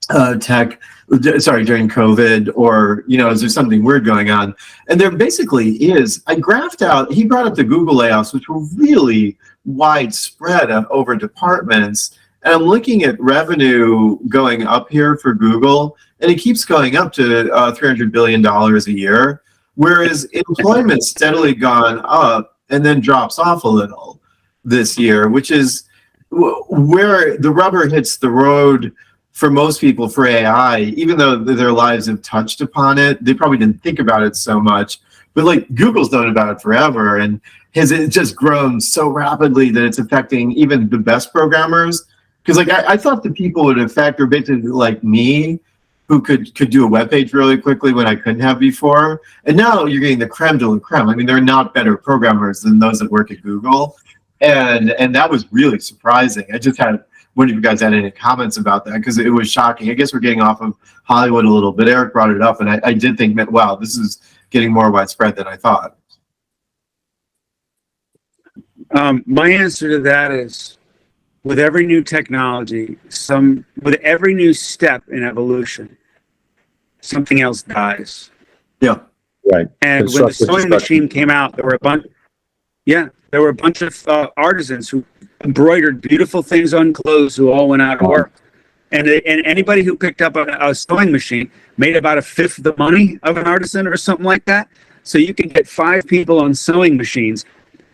Speaker 4: during COVID, or, is there something weird going on? And there basically is. I graphed out, he brought up the Google layoffs, which were really widespread over departments. And I'm looking at revenue going up here for Google, and it keeps going up to $300 billion a year, whereas employment's steadily gone up and then drops off a little this year, which is where the rubber hits the road for most people for AI. Even though their lives have touched upon it, they probably didn't think about it so much. But Google's known about it forever, and has it just grown so rapidly that it's affecting even the best programmers? Because I thought the people it would affect are basically like me, who could do a web page really quickly when I couldn't have before. And now you're getting the creme de la creme. I mean, they're not better programmers than those that work at Google. And that was really surprising. I just had wonder if you guys had any comments about that, because it was shocking. I guess we're getting off of Hollywood a little bit. Eric brought it up, and I did think, wow, this is getting more widespread than I thought.
Speaker 3: My answer to that is, with every new technology, with every new step in evolution, something else dies.
Speaker 4: Yeah.
Speaker 2: Right.
Speaker 3: And when the sewing machine came out, there were a bunch of artisans who embroidered beautiful things on clothes who all went out to work. And anybody who picked up a sewing machine made about a fifth the money of an artisan or something like that. So you could get 5 people on sewing machines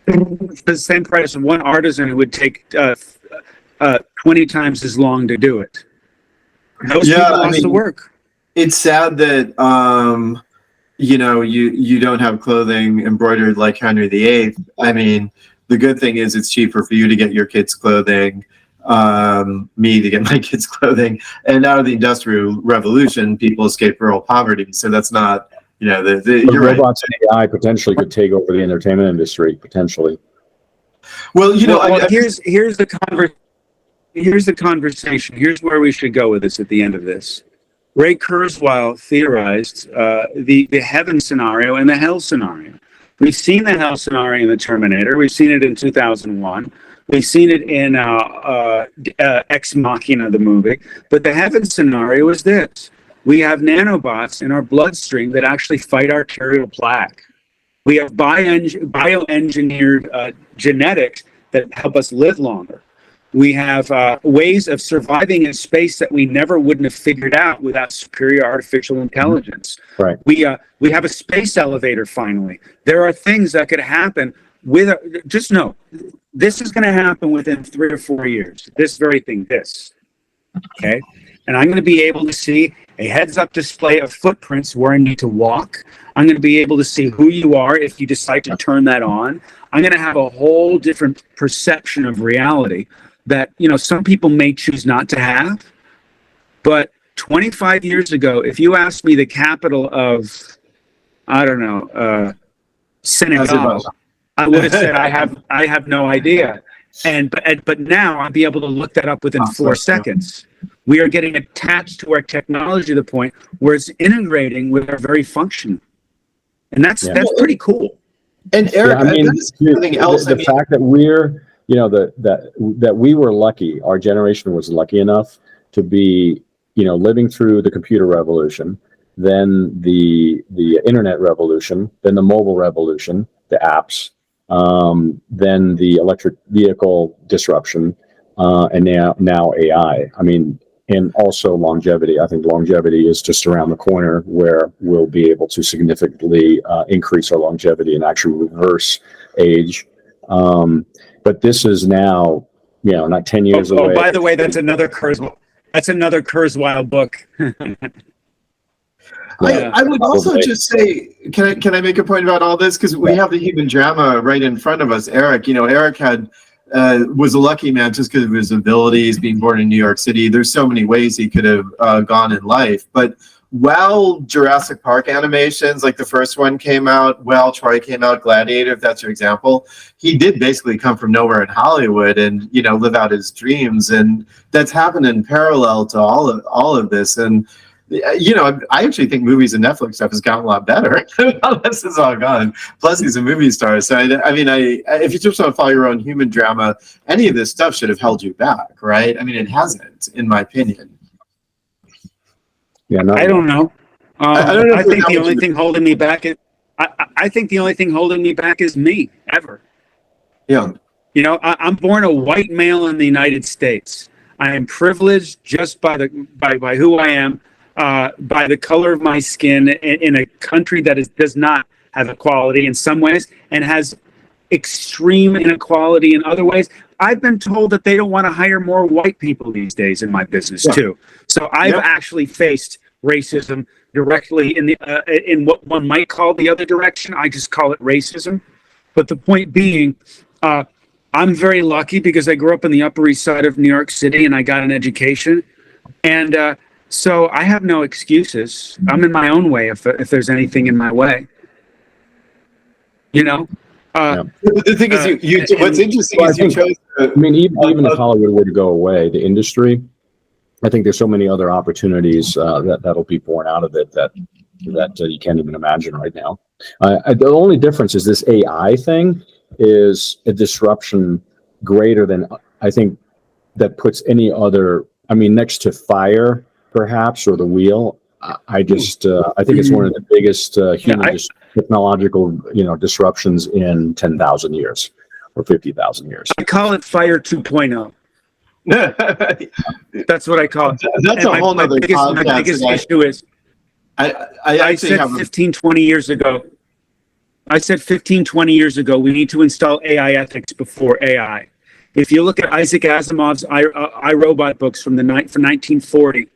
Speaker 3: for the same price of one artisan who would take 20 times as long to do it. Those people lost the work.
Speaker 4: It's sad that you don't have clothing embroidered like Henry VIII. I mean, the good thing is it's cheaper for you to get your kids clothing, me to get my kids clothing. And out of the Industrial Revolution, people escaped rural poverty. So that's not, you're
Speaker 2: robots and AI potentially could take over the entertainment industry, potentially.
Speaker 4: Well,
Speaker 3: here's the conversation. Here's where we should go with this at the end of this. Ray Kurzweil theorized the heaven scenario and the hell scenario. We've seen the hell scenario in the Terminator. We've seen it in 2001. We've seen it in Ex Machina, the movie. But the heaven scenario is this. We have nanobots in our bloodstream that actually fight arterial plaque. We have bioengineered genetics that help us live longer. We have ways of surviving in space that we never wouldn't have figured out without superior artificial intelligence.
Speaker 2: Right.
Speaker 3: We have a space elevator finally. There are things that could happen just know, this is going to happen within 3 or 4 years. This very thing, okay? And I'm going to be able to see a heads-up display of footprints where I need to walk. I'm going to be able to see who you are if you decide to turn that on. I'm going to have a whole different perception of reality that, some people may choose not to have. But 25 years ago, if you asked me the capital of, Senegal, I would have said I have no idea. But now I'll be able to look that up within 4 seconds. We are getting attached to our technology to the point where it's integrating with our very function. And that's pretty cool.
Speaker 4: And Eric, something else.
Speaker 2: The fact that we're, that we were lucky, our generation was lucky enough to be, living through the computer revolution, then the internet revolution, then the mobile revolution, the apps, then the electric vehicle disruption, and now AI. I mean, and also longevity. I think longevity is just around the corner, where we'll be able to significantly increase our longevity and actually reverse age. But this is now, not 10 years away.
Speaker 3: Oh, by the way, that's another Kurzweil book.
Speaker 4: I would also just say, can I make a point about all this? Because we have the human drama right in front of us. Eric, Eric was a lucky man just because of his abilities, being born in New York City. There's so many ways he could have gone in life. But while Jurassic Park animations, like the first one came out, Troy came out, Gladiator, if that's your example, he did basically come from nowhere in Hollywood and, live out his dreams. And that's happened in parallel to all of this. And I actually think movies and Netflix stuff has gotten a lot better. This is all gone. Plus, he's a movie star. So, if you just want to follow your own human drama, any of this stuff should have held you back, right? I mean, it hasn't, in my opinion.
Speaker 2: Yeah,
Speaker 3: I don't know. I think the only thing holding me back is me, ever.
Speaker 4: Yeah.
Speaker 3: I'm born a white male in the United States. I am privileged just by who I am. By the color of my skin in a country that does not have equality in some ways and has extreme inequality in other ways. I've been told that they don't want to hire more white people these days in my business too. So I've actually faced racism directly in what one might call the other direction. I just call it racism. But the point being, I'm very lucky because I grew up in the Upper East Side of New York City and I got an education. And So I have no excuses. I'm in my own way if there's anything in my way. You know?
Speaker 4: The thing is, what's interesting is you chose.
Speaker 2: I mean, even if Hollywood were to go away, the industry, I think there's so many other opportunities that'll be born out of it that you can't even imagine right now. The only difference is this AI thing is a disruption greater than I think that puts any other. I mean, next to fire, perhaps, or the wheel. I think it's one of the biggest human technological disruptions in 10,000 years or 50,000 years.
Speaker 3: I call it Fire 2.0. That's what I call it.
Speaker 4: That's a whole nother podcast.
Speaker 3: My biggest issue is I said 15, 20 years ago, we need to install AI ethics before AI. If you look at Isaac Asimov's I, Robot books from 1940,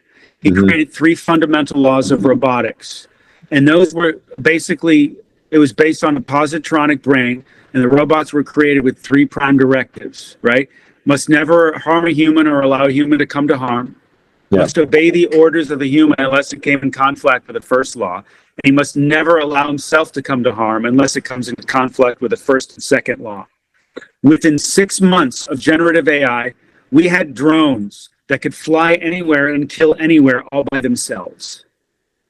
Speaker 3: he created 3 fundamental laws of robotics. And those were basically, it was based on a positronic brain, and the robots were created with 3 prime directives, right? Must never harm a human or allow a human to come to harm.
Speaker 2: Yeah.
Speaker 3: Must obey the orders of the human unless it came in conflict with the first law. And he must never allow himself to come to harm unless it comes in conflict with the first and second law. Within 6 months of generative AI, we had drones that could fly anywhere and kill anywhere all by themselves.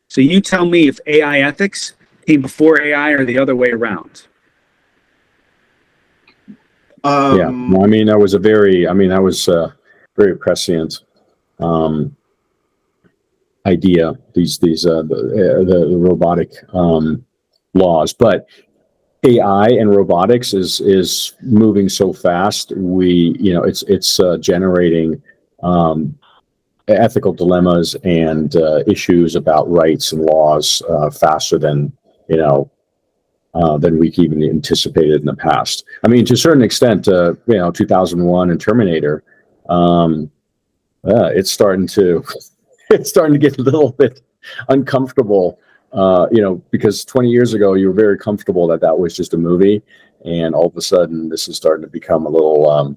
Speaker 3: So you tell me if AI ethics came before AI or the other way around.
Speaker 2: Yeah, no, I mean that was very prescient idea. The robotic laws, but AI and robotics is moving so fast. It's generating ethical dilemmas and issues about rights and laws faster than we even anticipated in the past. I mean, to a certain extent, 2001 and Terminator, it's starting to get a little bit uncomfortable. Because 20 years ago you were very comfortable that was just a movie, and all of a sudden this is starting to become a little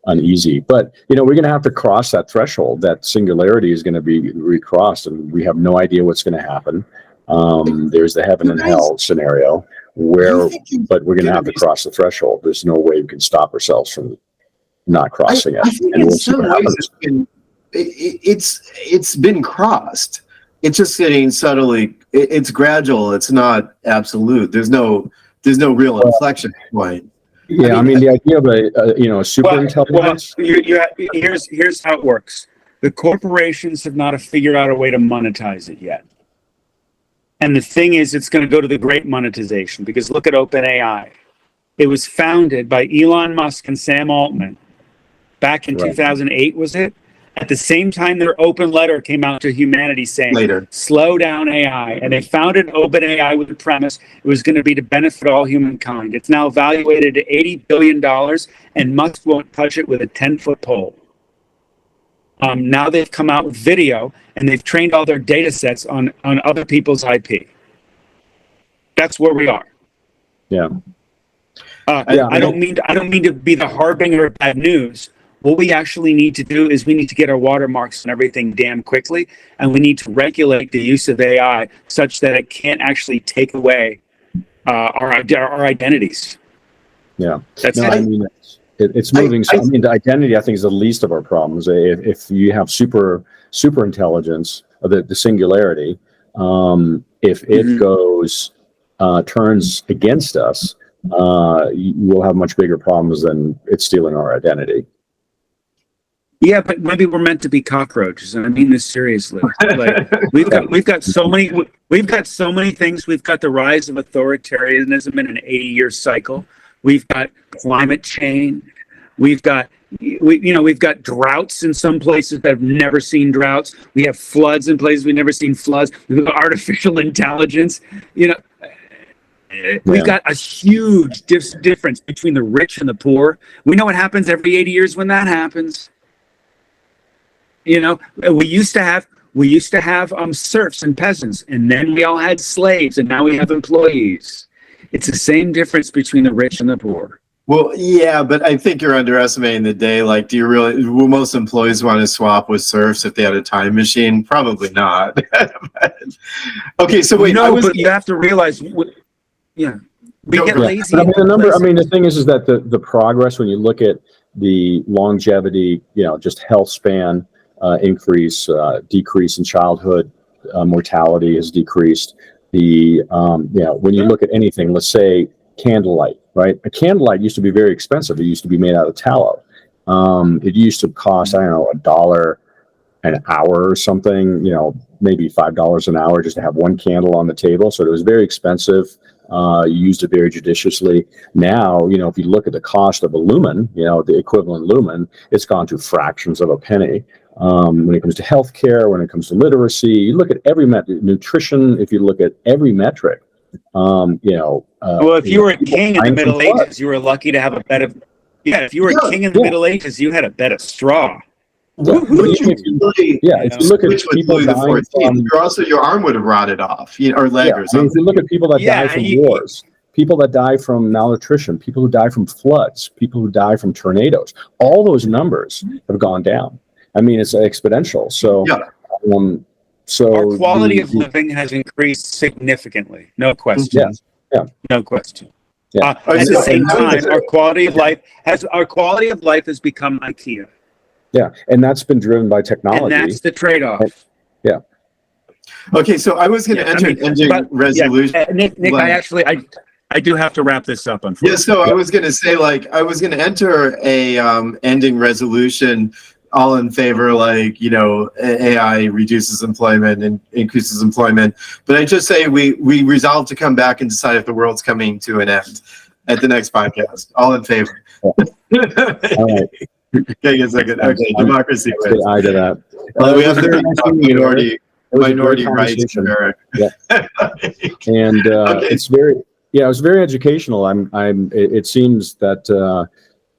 Speaker 2: uneasy. But we're going to have to cross that threshold. That singularity is going to be recrossed, and we have no idea what's going to happen. There's the heaven and hell scenario but we're going to have to cross the threshold. There's no way we can stop ourselves from not crossing it.
Speaker 4: I think in some ways it's been crossed. It's just getting subtly. It's gradual. It's not absolute. There's no real inflection point.
Speaker 2: Yeah, I mean the idea of a super intelligence.
Speaker 3: Here's how it works. The corporations have not figured out a way to monetize it yet. And the thing is, it's going to go to the great monetization, because look at OpenAI. It was founded by Elon Musk and Sam Altman back in 2008, was it? At the same time, their open letter came out to humanity saying, slow down AI. And they founded OpenAI with the premise it was going to be to benefit all humankind. It's now evaluated at $80 billion, and Musk won't touch it with a 10-foot pole. Now they've come out with video, and they've trained all their data sets on other people's IP. That's where we are.
Speaker 2: Yeah.
Speaker 3: I don't mean to be the harbinger of bad news. What we actually need to do is we need to get our watermarks and everything damn quickly, and we need to regulate the use of AI such that it can't actually take away our identities.
Speaker 2: Yeah.
Speaker 3: That's it.
Speaker 2: I mean, it's moving. I mean, the identity, I think, is the least of our problems. If you have super intelligence, the singularity, if it goes turns against us, we'll have much bigger problems than it's stealing our identity.
Speaker 3: Yeah, but maybe we're meant to be cockroaches, and I mean this seriously. Like we've got so many things. We've got the rise of authoritarianism in an 80-year cycle. We've got climate change. We've got droughts in some places that have never seen droughts. We have floods in places we've never seen floods. We've got artificial intelligence. We've got a huge difference between the rich and the poor. We know what happens every 80 years when that happens. We used to have serfs and peasants, and then we all had slaves, and now we have employees. It's the same difference between the rich and the poor.
Speaker 4: Well, yeah, but I think you're underestimating the day. Like, will most employees want to swap with serfs if they had a time machine? Probably not. Okay, so wait.
Speaker 3: But you have to realize, we get lazy.
Speaker 2: But the thing is that the progress, when you look at the longevity, just health span increase, decrease in childhood mortality has decreased. When you look at anything, let's say candlelight, right? A candlelight used to be very expensive. It used to be made out of tallow. It used to cost, I don't know, $1 an hour or something, maybe $5 an hour just to have one candle on the table. So it was very expensive. You used it very judiciously. Now, if you look at the cost of a lumen, the equivalent lumen, it's gone to fractions of a penny. When it comes to healthcare, when it comes to literacy, you look at every nutrition, if you look at every metric,
Speaker 3: well, if you were a king in the Middle Ages, you were lucky to have a bed of. Yeah, if you were a king in the Middle Ages, you had a bed of straw.
Speaker 2: If you look at people dying from,
Speaker 4: your arm would have rotted off, or leg or something.
Speaker 2: If you look at people that die from wars, people that die from malnutrition, people who die from floods, people who die from tornadoes, all those numbers have gone down. I mean, it's exponential. So,
Speaker 3: our quality of living has increased significantly. No question. No question.
Speaker 2: Yeah.
Speaker 3: At the same time, our quality of life has become IKEA.
Speaker 2: Yeah, and that's been driven by technology.
Speaker 3: And that's the trade-off.
Speaker 2: Yeah.
Speaker 4: Okay, so I was going to enter an ending resolution.
Speaker 3: Nick, I do have to wrap this up, unfortunately.
Speaker 4: Yeah, so I was going to say, I was going to enter a ending resolution, all in favor, AI reduces employment and increases employment. But I just say we resolve to come back and decide if the world's coming to an end at the next podcast. All in favor.
Speaker 2: All right.
Speaker 4: Okay, a second. Okay, democracy wins.
Speaker 2: I to that.
Speaker 4: We have the minority rights, Eric.
Speaker 2: Yeah. And it's it was very educational. It seems that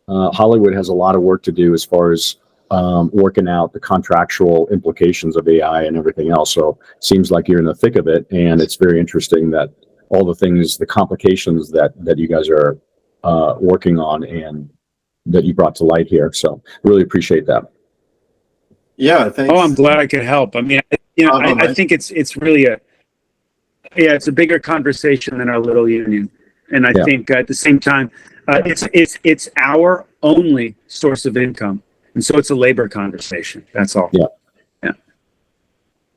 Speaker 2: Hollywood has a lot of work to do as far as working out the contractual implications of AI and everything else. So it seems like you're in the thick of it, and it's very interesting that all the complications that you guys are working on and that you brought to light here. So really appreciate that.
Speaker 4: Yeah, thanks.
Speaker 3: Oh, I'm glad I could help. I mean, I think it's really it's a bigger conversation than our little union. And I think at the same time, it's our only source of income. And so it's a labor conversation. That's all.
Speaker 2: Yeah.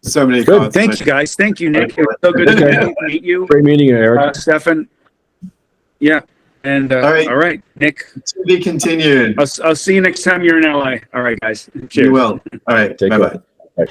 Speaker 4: So many
Speaker 2: good.
Speaker 3: Thank you, guys. Thank you, Nick. It was so good to meet you.
Speaker 2: Great meeting you, Eric.
Speaker 3: Stefan. Yeah. And all right, Nick.
Speaker 4: To be continued.
Speaker 3: I'll see you next time you're in LA. All right, guys. Cheers.
Speaker 4: You will. All right. Bye-bye.
Speaker 2: Bye.